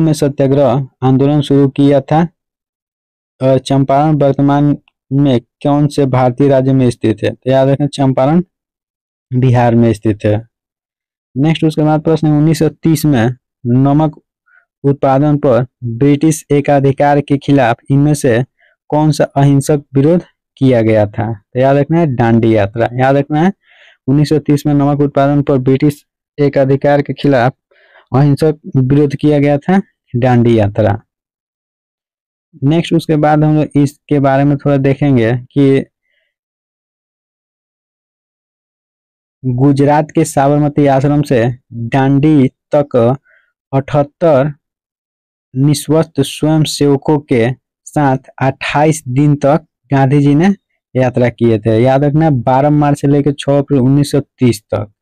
में सत्याग्रह आंदोलन शुरू किया था। और चंपारण वर्तमान में कौन से भारतीय राज्य में स्थित है। तो याद रखना चंपारण बिहार में स्थित है। नेक्स्ट उसके बाद प्रश्न है 1930 में नमक उत्पादन पर ब्रिटिश एकाधिकार के खिलाफ इनमें से कौन सा अहिंसक विरोध किया गया था। तो याद रखना है दांडी यात्रा। याद रखना है 1930 में नमक उत्पादन पर ब्रिटिश एकाधिकार के खिलाफ अहिंसक विरोध किया गया था, दांडी यात्रा। नेक्स्ट उसके बाद हम लोग इसके बारे में थोड़ा देखेंगे कि गुजरात के साबरमती आश्रम से दांडी तक 78 निस्वार्थ स्वयं सेवकों के साथ 28 दिन तक गांधी जी ने यात्रा किए थे। याद रखना 12 मार्च से लेकर 6 अप्रैल 1930 तक,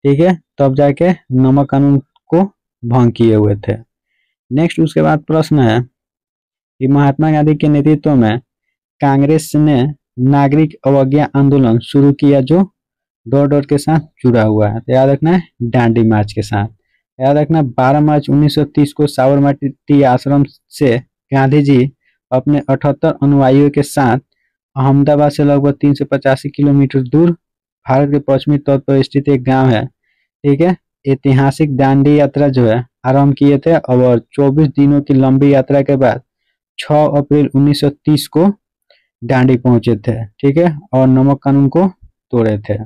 ठीक है, तब जाके नमक कानून को भंग किए हुए थे। नेक्स्ट उसके बाद प्रश्न है कि महात्मा गांधी के नेतृत्व में कांग्रेस ने नागरिक अवज्ञा आंदोलन शुरू किया जो डॉट डॉट के साथ जुड़ा हुआ है। तो याद रखना है दांडी मार्च के साथ। याद रखना 12 मार्च 1930 को साबरमती आश्रम से गांधी जी अपने 78 अनुयायियों के साथ अहमदाबाद से लगभग 385 किलोमीटर दूर भारत के पश्चिमी तट पर स्थित एक गांव है, ठीक है, ऐतिहासिक दांडी यात्रा जो है आरंभ किए थे और 24 दिनों की लंबी यात्रा के बाद 6 अप्रैल 1930 को दांडी पहुंचे थे, ठीक है, और नमक कानून को तोड़े थे।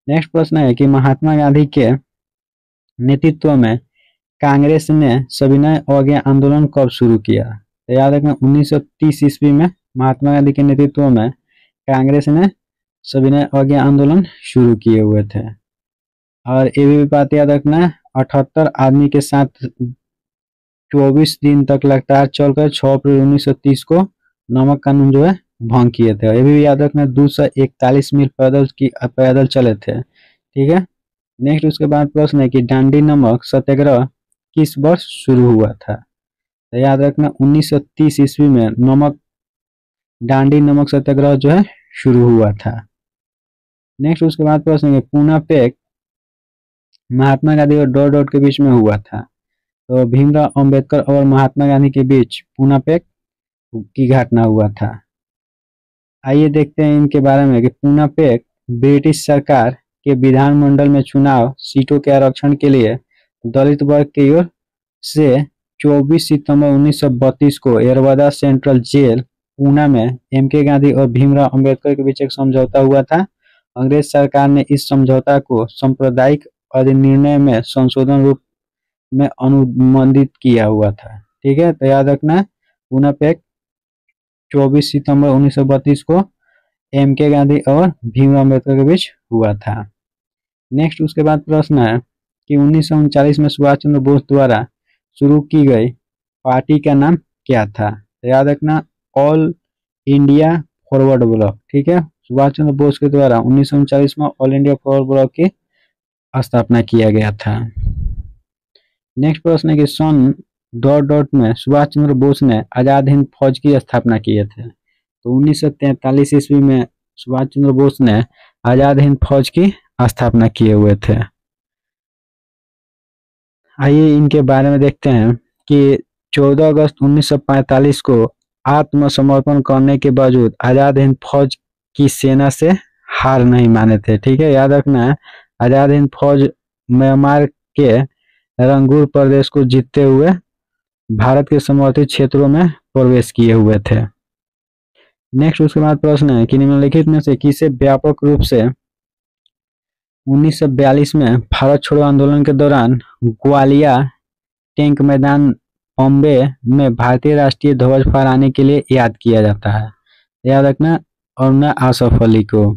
नेक्स्ट प्रश्न है कि महात्मा गांधी के नेतृत्व में कांग्रेस ने सविनय अवज्ञा आंदोलन कब शुरू किया। तो याद रखना 1930 ईस्वी में महात्मा गांधी के नेतृत्व में कांग्रेस ने सविनय अवज्ञा आंदोलन शुरू किए हुए थे। और ये भी बात याद रखना 78 आदमी के साथ 24 दिन तक लगातार चलकर 6 अप्रैल 1930 को नमक कानून जो है भंग किए थे। ये भी याद रखना 241 मील पैदल चले थे, ठीक है। नेक्स्ट उसके बाद प्रश्न है कि दांडी नमक सत्याग्रह किस वर्ष शुरू हुआ था। तो याद रखना 1930 ईस्वी में दांडी नमक सत्याग्रह जो है शुरू हुआ था। नेक्स्ट उसके बाद प्रश्न है पूना पैक्ट महात्मा गांधी और डॉट डॉट के बीच में हुआ था। तो भीमराव अंबेडकर और महात्मा गांधी के बीच पूना पैक्ट की घटना हुआ था। आइए देखते हैं इनके बारे में कि पूना पैक्ट ब्रिटिश सरकार के विधानमंडल में चुनाव सीटों के आरक्षण के लिए दलित वर्ग की ओर से 24 सितंबर 1932 को यरवदा सेंट्रल जेल पूना में एमके गांधी और भीमराव अंबेडकर के बीच एक समझौता हुआ था। अंग्रेज सरकार ने इस समझौता को सांप्रदायिक अधिनिर्णय में संशोधन रूप में अनुमोदित किया हुआ था। ठीक है, तो याद रखना पूना पैक्ट 24 सितंबर 1932 को एमके गांधी और भीमराव अंबेडकर के बीच हुआ था। नेक्स्ट उसके बाद प्रश्न है कि 1939 में सुभाष चंद्र बोस द्वारा शुरू की गई पार्टी का नाम क्या था। तो याद रखना ऑल इंडिया फॉरवर्ड ब्लॉक। ठीक है, सुभाष चंद्र बोस के द्वारा 1939 में ऑल इंडिया फॉरवर्ड ब्लॉक की स्थापना किया गया था। नेक्स्ट प्रश्न है कि सन डॉट डॉट में सुभाष चंद्र बोस ने आजाद हिंद फौज की स्थापना किए थे। तो 1943 ईस्वी में सुभाष चंद्र बोस ने आजाद हिंद फौज की स्थापना किए हुए थे। आइए इनके बारे में देखते हैं कि 14 अगस्त 1945 को आत्मसमर्पण करने के बावजूद आजाद हिंद फौज की सेना से हार नहीं माने थे। ठीक है, याद रखना आजाद हिंद फौज म्यांमार के रंगूर प्रदेश को जीतते हुए भारत के समर्थित क्षेत्रों में प्रवेश किए हुए थे। नेक्स्ट उसके बाद प्रश्न है कि निम्नलिखित में से किसे व्यापक रूप से 1942 में भारत छोड़ो आंदोलन के दौरान ग्वालिया टैंक मैदान बॉम्बे में भारतीय राष्ट्रीय ध्वज फहराने के लिए याद किया जाता है। याद रखना अरुणा आसफ अली को।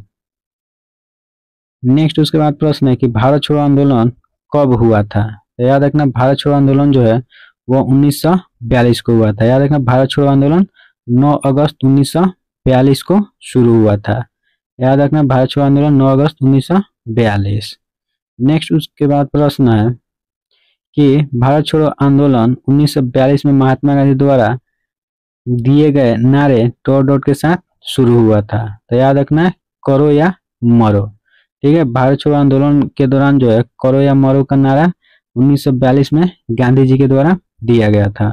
नेक्स्ट उसके बाद प्रश्न है कि भारत छोड़ो आंदोलन कब हुआ था। याद रखना भारत छोड़ो आंदोलन जो है वो 1942 को हुआ था। याद रखना भारत छोड़ो आंदोलन 9 अगस्त 1942 को शुरू हुआ था। याद रखना भारत छोड़ो आंदोलन 9 अगस्त 1942। नेक्स्ट उसके बाद प्रश्न है कि भारत छोड़ो आंदोलन 1942 में महात्मा गांधी द्वारा दिए गए नारे डॉट डॉट के साथ शुरू हुआ था। तो याद रखना करो या मरो। ठीक है, भारत छोड़ो आंदोलन के दौरान जो है करो या मरो का नारा 1942 में गांधी जी के द्वारा दिया गया था।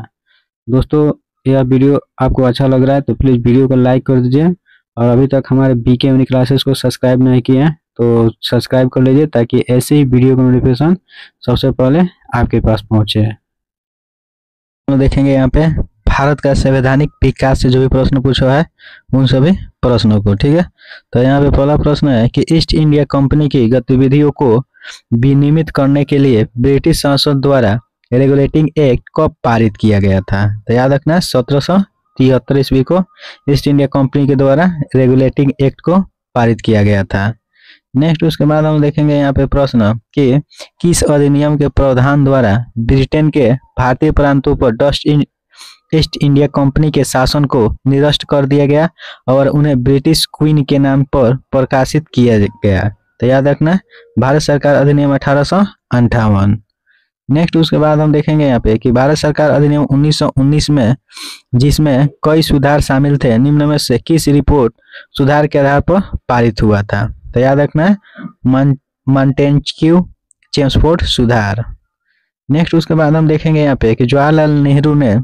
दोस्तों यह वीडियो आपको अच्छा लग रहा है तो प्लीज वीडियो को लाइक कर दीजिए और अभी तक हमारे बीके यूनि क्लासेस को सब्सक्राइब नहीं किए हैं तो सब्सक्राइब कर लीजिए ताकि ऐसे ही वीडियो का नोटिफिकेशन सबसे पहले आपके पास पहुंचे। तो देखेंगे यहाँ पे भारत का संवैधानिक विकास से जो भी प्रश्न पूछा है उन सभी प्रश्नों को। ठीक है, तो यहाँ पे पहला प्रश्न है कि ईस्ट इंडिया कंपनी की गतिविधियों को विनियमित करने के लिए ब्रिटिश संसद द्वारा रेगुलेटिंग एक्ट कब पारित किया गया था। तो याद रखना 1773 ईस्वी को ईस्ट इंडिया कंपनी के द्वारा रेगुलेटिंग एक्ट को पारित किया गया था। नेक्स्ट उसके बाद हम देखेंगे यहाँ पे प्रश्न कि किस अधिनियम के प्रावधान द्वारा ब्रिटेन के भारतीय प्रांतों पर ईस्ट इंडिया कंपनी के शासन को निरस्त कर दिया गया और उन्हें ब्रिटिश क्वीन के नाम पर प्रकाशित किया गया। तो याद रखना भारत सरकार अधिनियम 1858। नेक्स्ट उसके बाद हम देखेंगे यहाँ पे कि भारत सरकार अधिनियम 1919 में जिसमें कई सुधार शामिल थे निम्न में से किस रिपोर्ट सुधार के आधार पर पारित हुआ था। तो याद रखना मॉन्टेस्क्यू चेम्सफोर्ड सुधार। नेक्स्ट उसके बाद हम देखेंगे यहाँ पे कि जवाहरलाल नेहरू ने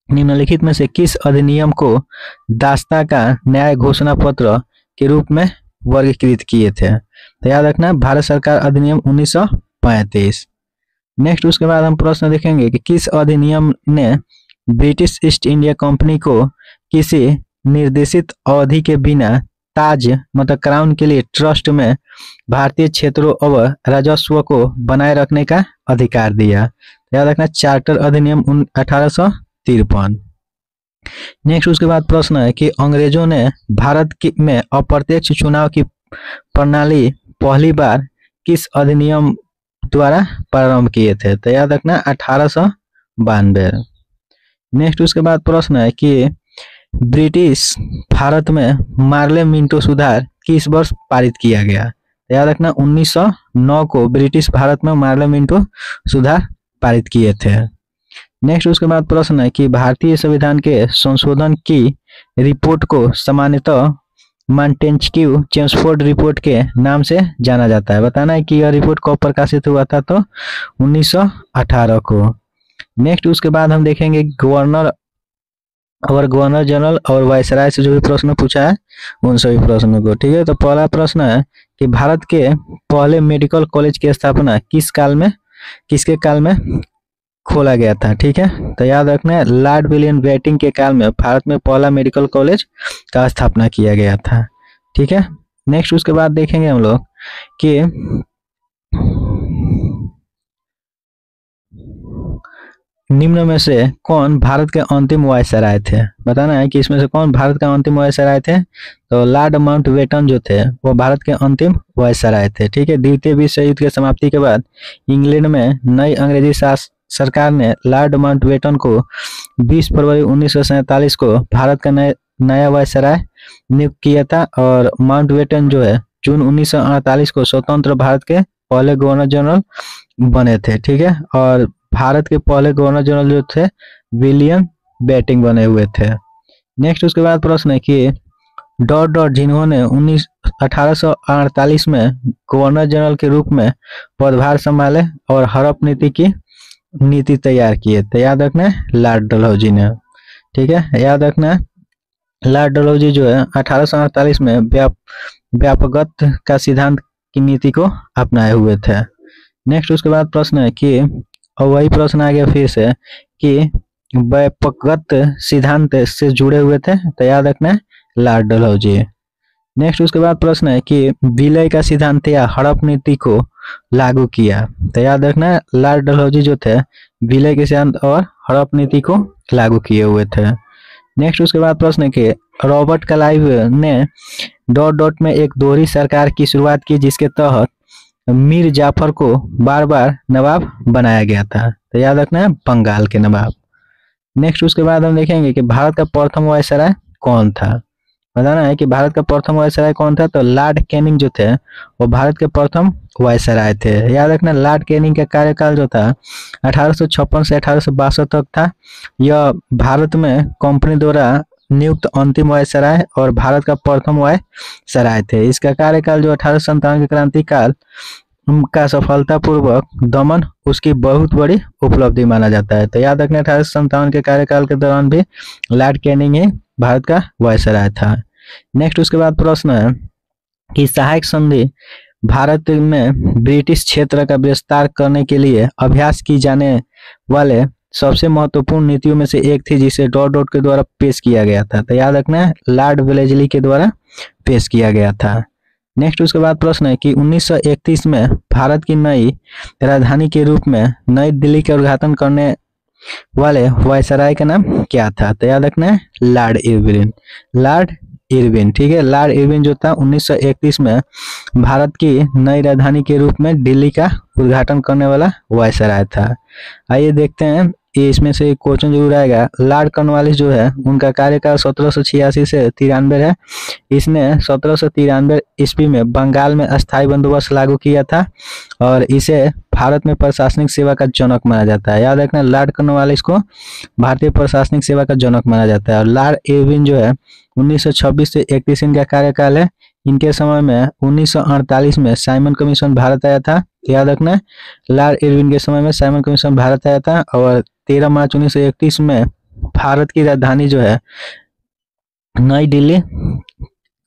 निम्नलिखित में से किस अधिनियम को दास्ता का न्याय घोषणा पत्र के रूप में वर्गीकृत किए थे। तो याद रखना भारत सरकार अधिनियम 1935। नेक्स्ट उसके बाद हम प्रश्न देखेंगे कि किस अधिनियम ने ब्रिटिश ईस्ट इंडिया कंपनी को किसी निर्देशित अवधि के बिना ताज मतलब क्राउन के लिए ट्रस्ट में भारतीय क्षेत्रों और राजस्व को बनाए रखने का अधिकार दिया। याद रखना चार्टर अधिनियम 1853। नेक्स्ट उसके बाद प्रश्न है कि अंग्रेजों ने भारत में अप्रत्यक्ष चुनाव की प्रणाली पहली बार किस अधिनियम द्वारा प्रारंभ किए थे। तो याद रखना 1892। नेक्स्ट उसके बाद प्रश्न है कि ब्रिटिश भारत में मार्ले मिंटो सुधार किस वर्ष पारित किया गया। याद रखना 1909 को ब्रिटिश भारत में मार्ले मिंटो सुधार पारित किए थे। नेक्स्ट उसके बाद प्रश्न है कि भारतीय संविधान के संशोधन की रिपोर्ट को सामान्यतः मॉन्टेस्क्यू चेम्सफोर्ड रिपोर्ट के नाम से जाना जाता है। बताना है कि यह रिपोर्ट कब प्रकाशित हुआ था, तो 1918 को। नेक्स्ट उसके बाद हम देखेंगे गवर्नर और गवर्नर जनरल और वायसराय से जो भी प्रश्न पूछा है उन सभी प्रश्नों को। ठीक है, तो पहला प्रश्न है कि भारत के पहले मेडिकल कॉलेज की स्थापना किसके काल में खोला गया था। ठीक है, तो याद रखना है लॉर्ड विलियम बेंटिंक के काल में भारत में पहला मेडिकल कॉलेज का स्थापना किया गया था। ठीक है, नेक्स्ट उसके बाद देखेंगे हम लोग कि निम्न में से कौन भारत के अंतिम वायसराय थे। बताना है कि इसमें से कौन भारत का अंतिम वायसराय थे, तो लॉर्ड माउंटबेटन जो थे वो भारत के अंतिम वायसराय थे। ठीक है, द्वितीय विश्व युद्ध की समाप्ति के बाद इंग्लैंड में नई अंग्रेजी सरकार ने लॉर्ड माउंटबेटन को 20 फरवरी 1947 को भारत का नया वायसराय नियुक्त किया था, और माउंटबेटन जो है जून 1948 को स्वतंत्र भारत के पहले गवर्नर जनरल बने थे। ठीक है, और भारत के पहले गवर्नर जनरल जो थे विलियम बेंटिंक बने हुए थे। नेक्स्ट उसके बाद प्रश्न है कि जिन्होंने 1848 में गवर्नर जनरल के रूप में पदभार संभाले और हड़प नीति तैयार किए, तो याद रखना लॉर्ड डलहौजी ने। ठीक है, याद रखना लॉर्ड डलहौजी जो है 1848 में व्यापकत्व का सिद्धांत की नीति को अपनाए हुए थे। नेक्स्ट उसके बाद प्रश्न है कि और वही प्रश्न आ गया फिर से कि व्यापकत्व सिद्धांत से जुड़े हुए थे, तो याद रखना लॉर्ड डलहौजी। नेक्स्ट उसके बाद प्रश्न है कि विलय का सिद्धांत या हड़प नीति को लागू किया, तो याद रखना लॉर्ड डलहौजी जो थे विलय के सिद्धांत और हड़प नीति को लागू किए हुए थे। नेक्स्ट उसके बाद प्रश्न है कि रॉबर्ट क्लाइव ने ... में एक दोहरी सरकार की शुरुआत की जिसके तहत मीर जाफर को बार बार नवाब बनाया गया था, तो याद रखना है बंगाल के नवाब। नेक्स्ट उसके बाद हम देखेंगे कि भारत का प्रथम वायसराय कौन था। बताना है कि भारत का प्रथम वायसराय कौन था, तो लॉर्ड कैनिंग जो थे वो भारत के प्रथम वायसराय थे। याद रखना लॉर्ड कैनिंग का कार्यकाल जो था 1856 से 1862 तक था। यह भारत में कंपनी द्वारा नियुक्त अंतिम वायसराय और भारत का प्रथम वायसराय थे। इसका कार्यकाल जो 1857 के क्रांति काल का सफलतापूर्वक दमन उसकी बहुत बड़ी उपलब्धि माना जाता है। तो याद रखना 1857 के कार्यकाल के दौरान भी लॉर्ड कैनिंग ही भारत का वायसराय था। नेक्स्ट उसके बाद प्रश्न है कि सहायक संधि भारत में ब्रिटिश क्षेत्र का विस्तार करने के लिए अभ्यास की जाने वाले सबसे महत्वपूर्ण नीतियों में से एक थी जिसे के द्वारा पेश किया गया था, तो याद रखना लॉर्ड वेलेस्ली के द्वारा पेश किया गया था। नेक्स्ट उसके बाद प्रश्न है कि 1931 में भारत की नई राजधानी के रूप में नई दिल्ली का उद्घाटन करने वाले वायसराय का नाम क्या था, तो याद रखना लॉर्ड इरविन। ठीक है, लॉर्ड इरविन जो था 1931 में भारत की नई राजधानी के रूप में दिल्ली का उद्घाटन करने वाला वायसराय था। आइए देखते हैं, ये इसमें से क्वेश्चन जरूर आएगा। लॉर्ड कॉर्नवालिस जो है उनका कार्यकाल 1786 से 93 है। इसने 1793 ईस्वी में बंगाल में अस्थायी बंदोबस्त लागू किया था और इसे भारत में प्रशासनिक सेवा का जनक माना जाता है। याद रखना लॉर्ड कॉर्नवालिस को भारतीय प्रशासनिक सेवा का जनक माना जाता है। और लॉर्ड इरविन जो है 1926 से 31 इनका कार्यकाल है। इनके समय में 1948 में साइमन कमीशन भारत आया था। याद रखना लॉर्ड इरविन के समय में साइमन कमीशन भारत आया था और 13 मार्च 1931 में भारत की राजधानी जो है नई दिल्ली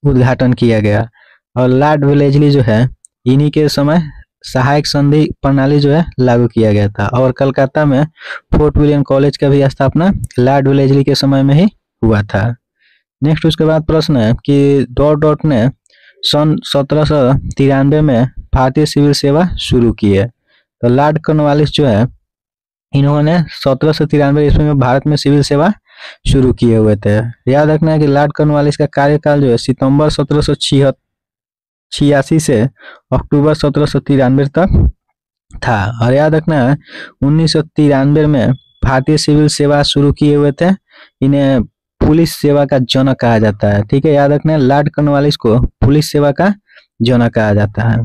उद्घाटन किया गया। और लॉर्ड वेलेस्ली जो है इन्हीं के समय सहायक संधि प्रणाली जो है लागू किया गया था। और कलकत्ता में फोर्ट विलियम कॉलेज का भी स्थापना लॉर्ड वेलेस्ली के समय में ही हुआ था। नेक्स्ट उसके बाद प्रश्न है कि ने सन 1793 में भारतीय सिविल सेवा शुरू की है। तो लॉर्ड कॉर्नवालिस जो है इन्होंने 1793 ईस्वी में भारत में सिविल सेवा शुरू किए हुए थे। याद रखना है कि लॉर्ड कॉर्नवालिस का कार्यकाल जो है सितंबर 1786 से अक्टूबर 1793 तक था। और याद रखना है 1993 में भारतीय सिविल सेवा शुरू किए हुए थे। इन्हें पुलिस सेवा का जनक कहा जाता है। ठीक है, याद रखना लॉर्ड कॉर्नवालिस को पुलिस सेवा का जोना कहा जाता है।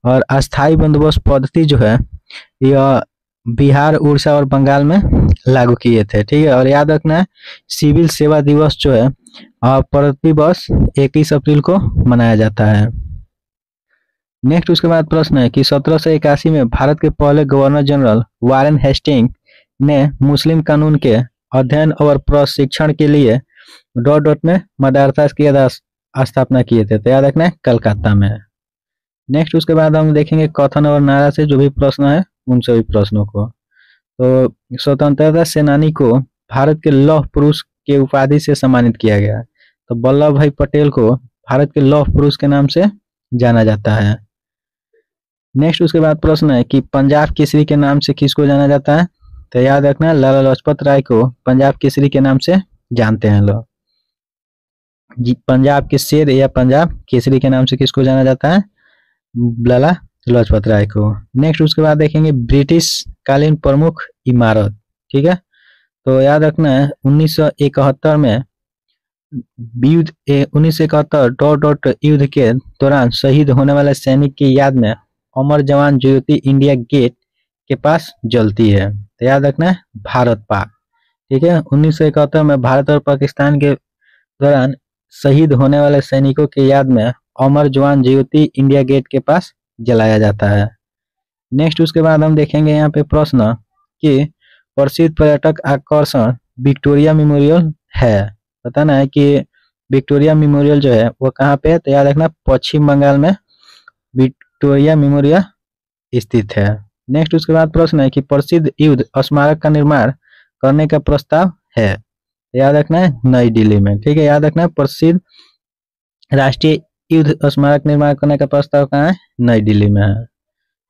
और अस्थाई बंदोबस्त पद्धति जो है यह बिहार, उड़ीसा और बंगाल में लागू किए थे। ठीक है, और याद रखना है सिविल सेवा दिवस जो है प्रतिवर्ष 21 अप्रैल को मनाया जाता है। नेक्स्ट उसके बाद प्रश्न है कि 1781 में भारत के पहले गवर्नर जनरल वारेन हेस्टिंग ने मुस्लिम कानून के अध्ययन और प्रशिक्षण के लिए डॉट डॉट में मदरसा की स्थापना किए थे। तो याद रखना है कलकत्ता में। नेक्स्ट उसके बाद हम देखेंगे कथन और नारा से जो भी प्रश्न है उन सभी प्रश्नों को। तो स्वतंत्रता सेनानी को भारत के लौह पुरुष के उपाधि से सम्मानित किया गया। तो वल्लभ भाई पटेल को भारत के लौह पुरुष के नाम से जाना जाता है। नेक्स्ट उसके बाद प्रश्न है कि पंजाब केसरी के नाम से किसको जाना जाता है। तो याद रखना लाला लाजपत राय को पंजाब केसरी के नाम से जानते हैं लोग। पंजाब के शेर या पंजाब केसरी के नाम से किसको जाना जाता है, लाला लाजपत राय को। नेक्स्ट उसके बाद देखेंगे ब्रिटिश कालीन प्रमुख इमारत। ठीक है, तो याद रखना है 1971 में युद्ध 1971 डॉट डॉट युद्ध के दौरान शहीद होने वाले सैनिक की याद में अमर जवान ज्योति इंडिया गेट के पास जलती है। तो याद रखना है भारत पाक। ठीक है, 1971 में भारत और पाकिस्तान के दौरान शहीद होने वाले सैनिकों की याद में अमर जवान ज्योति इंडिया गेट के पास जलाया जाता है। नेक्स्ट उसके बाद हम देखेंगे यहाँ पे प्रश्न कि प्रसिद्ध पर्यटक आकर्षण विक्टोरिया मेमोरियल है। बताना है कि विक्टोरिया मेमोरियल जो है वो कहाँ पे है। तो याद रखना पश्चिम बंगाल में विक्टोरिया मेमोरियल स्थित है। नेक्स्ट उसके बाद प्रश्न है कि प्रसिद्ध युद्ध स्मारक का निर्माण करने का प्रस्ताव है। याद रखना है नई दिल्ली में। ठीक है, याद रखना है प्रसिद्ध राष्ट्रीय युद्ध स्मारक निर्माण करने का प्रस्ताव कहाँ है, नई दिल्ली में है।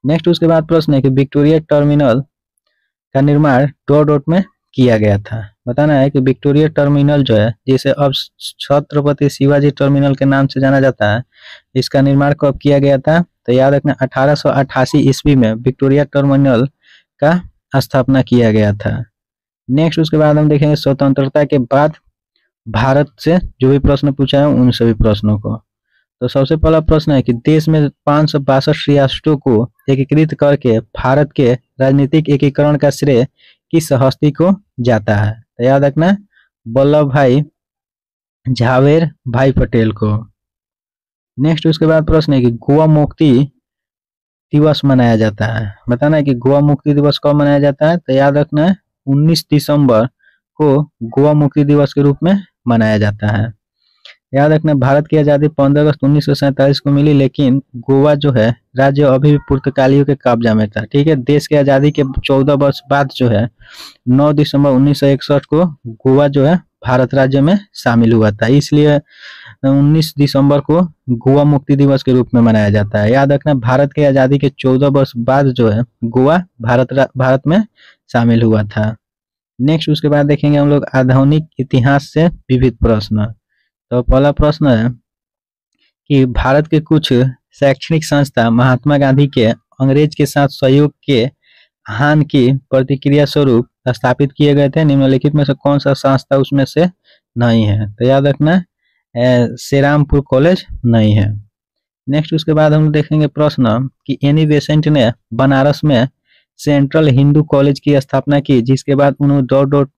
नेक्स्ट उसके बाद प्रश्न है कि विक्टोरिया टर्मिनल का निर्माण डॉट डॉट में किया गया था। बताना है कि विक्टोरिया टर्मिनल जो है जिसे अब छत्रपति शिवाजी टर्मिनल के नाम से जाना जाता है, इसका निर्माण कब किया गया था। तो याद रखना 1888 ईस्वी में विक्टोरिया टर्मिनल का स्थापना किया गया था। नेक्स्ट उसके बाद हम देखेंगे स्वतंत्रता के बाद भारत से जो भी प्रश्न पूछा है उन सभी प्रश्नों को। तो सबसे पहला प्रश्न है कि देश में 562 रियासतों को एकीकृत करके भारत के राजनीतिक एकीकरण का श्रेय किस हस्ती को जाता है। तो याद रखना वल्लभ भाई झावेर भाई पटेल को। नेक्स्ट उसके बाद प्रश्न है कि गोवा मुक्ति दिवस मनाया जाता है। बताना है कि गोवा मुक्ति दिवस कब मनाया जाता है। तो याद रखना है 19 दिसंबर को गोवा मुक्ति दिवस के रूप में मनाया जाता है। याद रखना भारत की आज़ादी 15 अगस्त 1947 को मिली, लेकिन गोवा जो है राज्य अभी भी पुर्तगालियों के कब्जा में था। ठीक है, देश की आज़ादी के 14 वर्ष बाद जो है 9 दिसंबर 1961 को गोवा जो है भारत राज्य में शामिल हुआ था, इसलिए 19 दिसंबर को गोवा मुक्ति दिवस के रूप में मनाया जाता है। याद रखना भारत की आज़ादी के 14 वर्ष बाद जो है गोवा भारत में शामिल हुआ था। नेक्स्ट उसके बाद देखेंगे हम लोग आधुनिक इतिहास से विविध प्रश्न। तो पहला प्रश्न है कि भारत के कुछ शैक्षणिक संस्था महात्मा गांधी के अंग्रेज के साथ सहयोग के आह्वान की प्रतिक्रिया स्वरूप स्थापित किए गए थे। निम्नलिखित में से कौन सा संस्था उसमें से नहीं है। तो याद रखना श्रीरामपुर कॉलेज नहीं है। नेक्स्ट उसके बाद हम देखेंगे प्रश्न कि एनी बेसेंट ने बनारस में सेंट्रल हिंदू कॉलेज की स्थापना की, जिसके बाद उन्होंने डॉट डॉट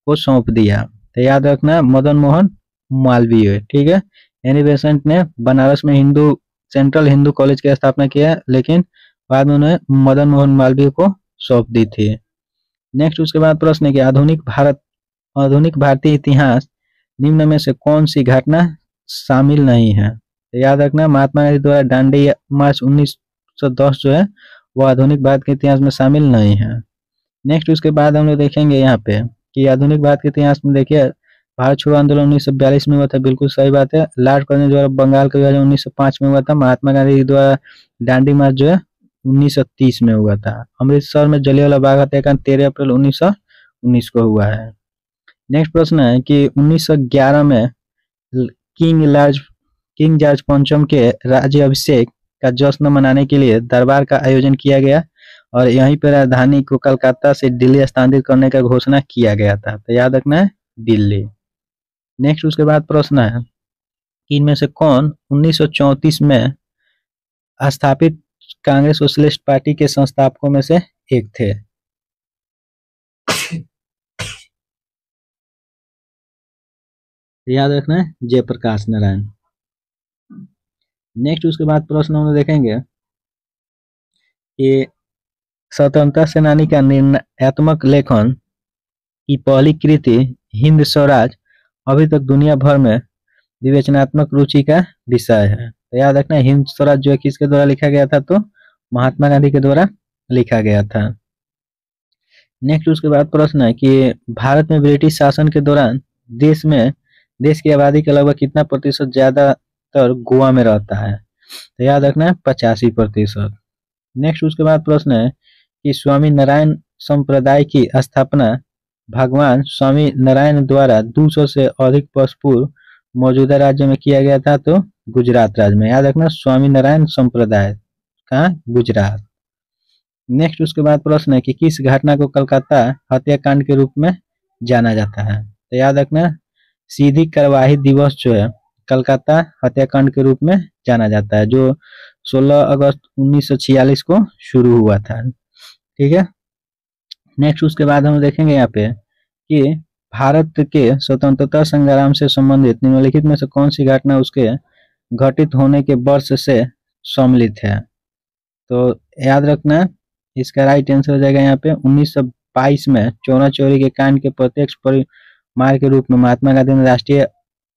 को सौंप दिया। तो याद रखना मदन मोहन मालवीय। ठीक है, एनी बेसेंट ने बनारस में सेंट्रल हिंदू कॉलेज की स्थापना किया, लेकिन बाद में उन्हें मदन मोहन मालवीय को सौंप दी थी। नेक्स्ट उसके बाद प्रश्न है कि आधुनिक भारतीय इतिहास निम्न में से कौन सी घटना शामिल नहीं है। तो याद रखना महात्मा गांधी द्वारा दांडी मार्च 1910 जो है वो आधुनिक भारत के इतिहास में शामिल नहीं है। नेक्स्ट उसके बाद हम लोग देखेंगे यहाँ पे कि आधुनिक भारत के इतिहास में देखिए भारत छोड़ो आंदोलन 1942 में हुआ था, बिल्कुल सही बात है। लॉर्ड कर्जन द्वारा बंगाल का विभाजन 1905 में हुआ था। महात्मा गांधी द्वारा दांडी मार्च जो है 1930 में हुआ था। अमृतसर में जलियांवाला बाग हत्याकांड 13 अप्रैल 1919 को हुआ है। नेक्स्ट प्रश्न है कि 1911 में किंग जॉर्ज पंचम के राज्य अभिषेक का जश्न मनाने के लिए दरबार का आयोजन किया गया और यहीं पर राजधानी को कलकत्ता से दिल्ली स्थानांतरित करने का घोषणा किया गया था। तो याद रखना है दिल्ली। नेक्स्ट उसके बाद प्रश्न है कि इनमें से कौन 1934 में स्थापित कांग्रेस सोशलिस्ट पार्टी के संस्थापकों में से एक थे। याद रखना है जयप्रकाश नारायण। नेक्स्ट उसके बाद प्रश्न हम देखेंगे कि स्वतंत्रता सेनानी का निर्णयात्मक लेखन की पहली कृति हिंद स्वराज अभी तक दुनिया भर में विवेचनात्मक रुचि का विषय है। तो याद रखना हिंद स्वराज जो है किसके द्वारा लिखा गया था, तो महात्मा गांधी के द्वारा लिखा गया था। नेक्स्ट उसके बाद प्रश्न है कि भारत में ब्रिटिश शासन के दौरान देश की आबादी का लगभग कितना प्रतिशत ज्यादातर गोवा में रहता है। तो याद रखना है 85%। नेक्स्ट उसके बाद प्रश्न है कि स्वामी नारायण संप्रदाय की स्थापना भगवान स्वामी नारायण द्वारा 200 से अधिक वर्ष पूर्व मौजूदा राज्य में किया गया था, तो गुजरात राज्य में। याद रखना स्वामी नारायण संप्रदाय कहाँ, गुजरात। नेक्स्ट उसके बाद प्रश्न है कि किस घटना को कलकत्ता हत्याकांड के रूप में जाना जाता है। तो याद रखना सीधी कार्यवाही दिवस जो है कलकत्ता हत्याकांड के रूप में जाना जाता है, जो 16 अगस्त 1946 को शुरू हुआ था। ठीक है। नेक्स्ट उसके बाद हम देखेंगे यहाँ पे कि भारत के स्वतंत्रता संग्राम से संबंधित निम्नलिखित में से कौन सी घटना उसके घटित होने के वर्ष से सम्मिलित है। तो याद रखना इसका राइट आंसर हो जाएगा यहाँ पे 1922 में चौरा चोरी के कांड के प्रत्यक्ष परिमार के रूप में महात्मा गांधी ने राष्ट्रीय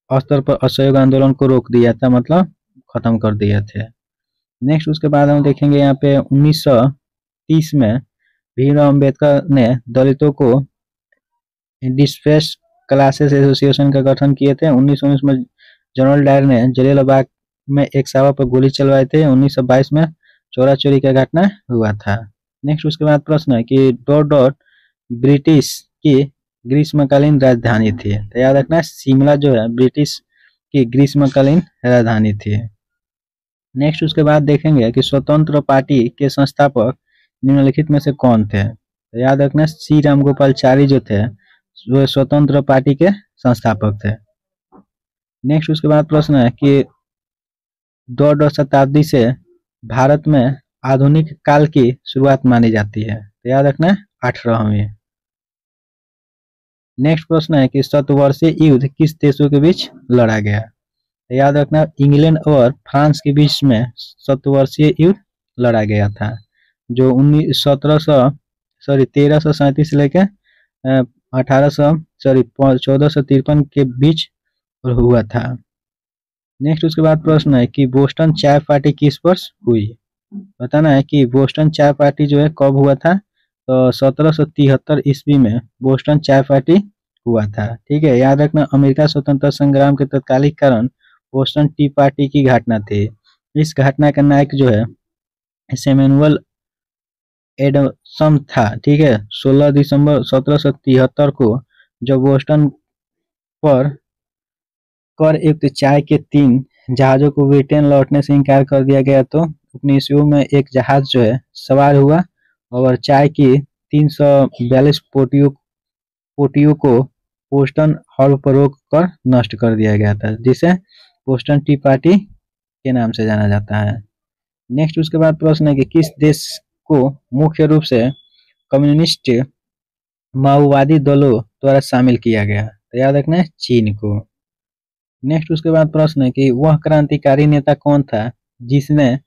स्तर पर असहयोग आंदोलन को रोक दिया था, मतलब खत्म कर दिए थे। नेक्स्ट उसके बाद हम देखेंगे यहाँ पे 1930 में भीमराव अंबेडकर ने दलितों को डिस्ट्रेस क्लासेस एसोसिएशन का गठन किए थे। 1919 में जनरल डायर ने जलियांवाला में एक सभा पर गोली चलवाए थे। 1922 में चौरा चोरी का घटना हुआ था। नेक्स्ट उसके बाद प्रश्न है कि डॉट ब्रिटिश की ग्रीष्मकालीन राजधानी थी। तो याद रखना शिमला जो है ब्रिटिश की ग्रीष्मकालीन राजधानी थी। नेक्स्ट उसके बाद देखेंगे कि स्वतंत्र पार्टी के संस्थापक निम्नलिखित में से कौन थे। तो याद रखना श्री रामगोपालचारी जो थे वो स्वतंत्र पार्टी के संस्थापक थे। नेक्स्ट उसके बाद प्रश्न है कि दो शताब्दी से भारत में आधुनिक काल की शुरुआत मानी जाती है। तो याद रखना 18वीं। नेक्स्ट प्रश्न है कि शतवर्षीय युद्ध किस देशों के बीच लड़ा गया। तो याद रखना इंग्लैंड और फ्रांस के बीच में शतवर्षीय युद्ध लड़ा गया था, जो 1337 से लेकर 1453 के बीच हुआ था। नेक्स्ट उसके बाद प्रश्न है कि बोस्टन चाय पार्टी किस वर्ष हुई। बताना है कि बोस्टन चाय पार्टी जो है कब हुआ था। तो 1773 ईस्वी में बोस्टन चाय पार्टी हुआ था। ठीक है। याद रखना अमेरिका स्वतंत्रता संग्राम के तत्कालिक कारण बोस्टन टी पार्टी की घटना थी। इस घटना का नायक जो है सैमुअल एडम्स था। ठीक है। 16 दिसंबर 1773 को जब बोस्टन पर कर युक्त चाय के 3 जहाजों को ब्रिटेन लौटने से इनकार कर दिया गया, तो अपने इश्यू में एक जहाज जो है सवार हुआ और चाय की 342 पोटियों को बोस्टन हर्ब पर रोक कर नष्ट कर दिया गया था, जिसे बोस्टन टी पार्टी के नाम से जाना जाता है। नेक्स्ट उसके बाद प्रश्न है कि किस देश को मुख्य रूप से कम्युनिस्ट माओवादी दलों द्वारा शामिल किया गया। तो याद रखना है चीन को। नेक्स्ट उसके बाद प्रश्न है कि वह क्रांतिकारी नेता कौन था जिसने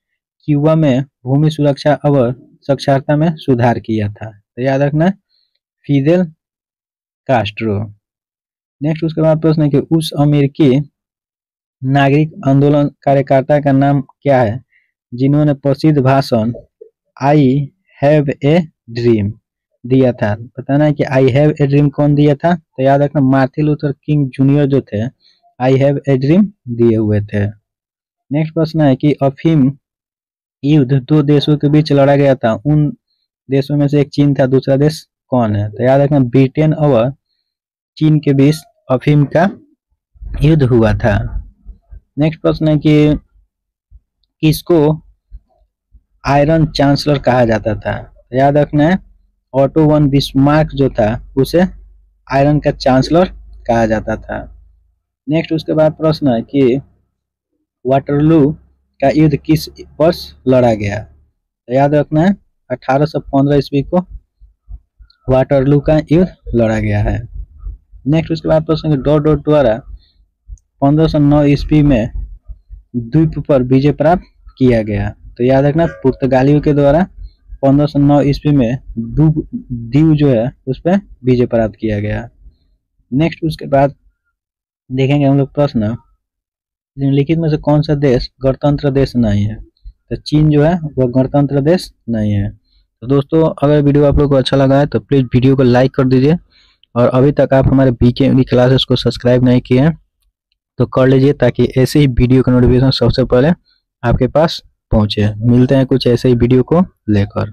क्यूबा में भूमि सुरक्षा और साक्षरता में सुधार किया था। तो याद रखना फिदेल कास्ट्रो। नेक्स्ट उसके बाद प्रश्न है कि उस अमेरिकी नागरिक आंदोलन कार्यकर्ता का नाम क्या है जिन्होंने प्रसिद्ध भाषण आई हैव ए ड्रीम दिया था। बताना है कि आई हैव ए ड्रीम कौन दिया था। तो याद रखना मार्टिन लूथर किंग जूनियर जो थे आई हैव ए ड्रीम दिए हुए थे। नेक्स्ट प्रश्न है कि अफीम युद्ध 2 देशों के बीच लड़ा गया था, उन देशों में से एक चीन था, दूसरा देश कौन है। तो याद रखना ब्रिटेन और चीन के बीच अफीम का युद्ध हुआ था। नेक्स्ट प्रश्न है कि किसको आयरन चांसलर कहा जाता था। तो याद रखना है ऑटो वन बिस्मार्क जो था उसे आयरन का चांसलर कहा जाता था। नेक्स्ट उसके बाद प्रश्न है कि वाटरलू का युद्ध किस वर्ष लड़ा गया? तो याद रखना है 1815 ईस्वी को वाटरलू का युद्ध लड़ा गया है। नेक्स्ट उसके बाद प्रश्न डॉट डॉट द्वारा 1509 ईस्वी में द्वीप पर विजय प्राप्त किया गया। तो याद रखना पुर्तगालियों के द्वारा 1509 ईस्वी में द्वीप जो है उस पर विजय प्राप्त किया गया। नेक्स्ट उसके बाद देखेंगे हम लोग प्रश्न निम्नलिखित में से कौन सा देश गणतंत्र देश नहीं है? तो चीन जो है वह गणतंत्र देश नहीं है। तो दोस्तों अगर वीडियो आप लोग को अच्छा लगा है तो प्लीज़ वीडियो को लाइक कर दीजिए, और अभी तक आप हमारे बीके क्लासेस को सब्सक्राइब नहीं किए हैं तो कर लीजिए, ताकि ऐसे ही वीडियो का नोटिफिकेशन सबसे पहले आपके पास पहुंचे। मिलते हैं कुछ ऐसे ही वीडियो को लेकर।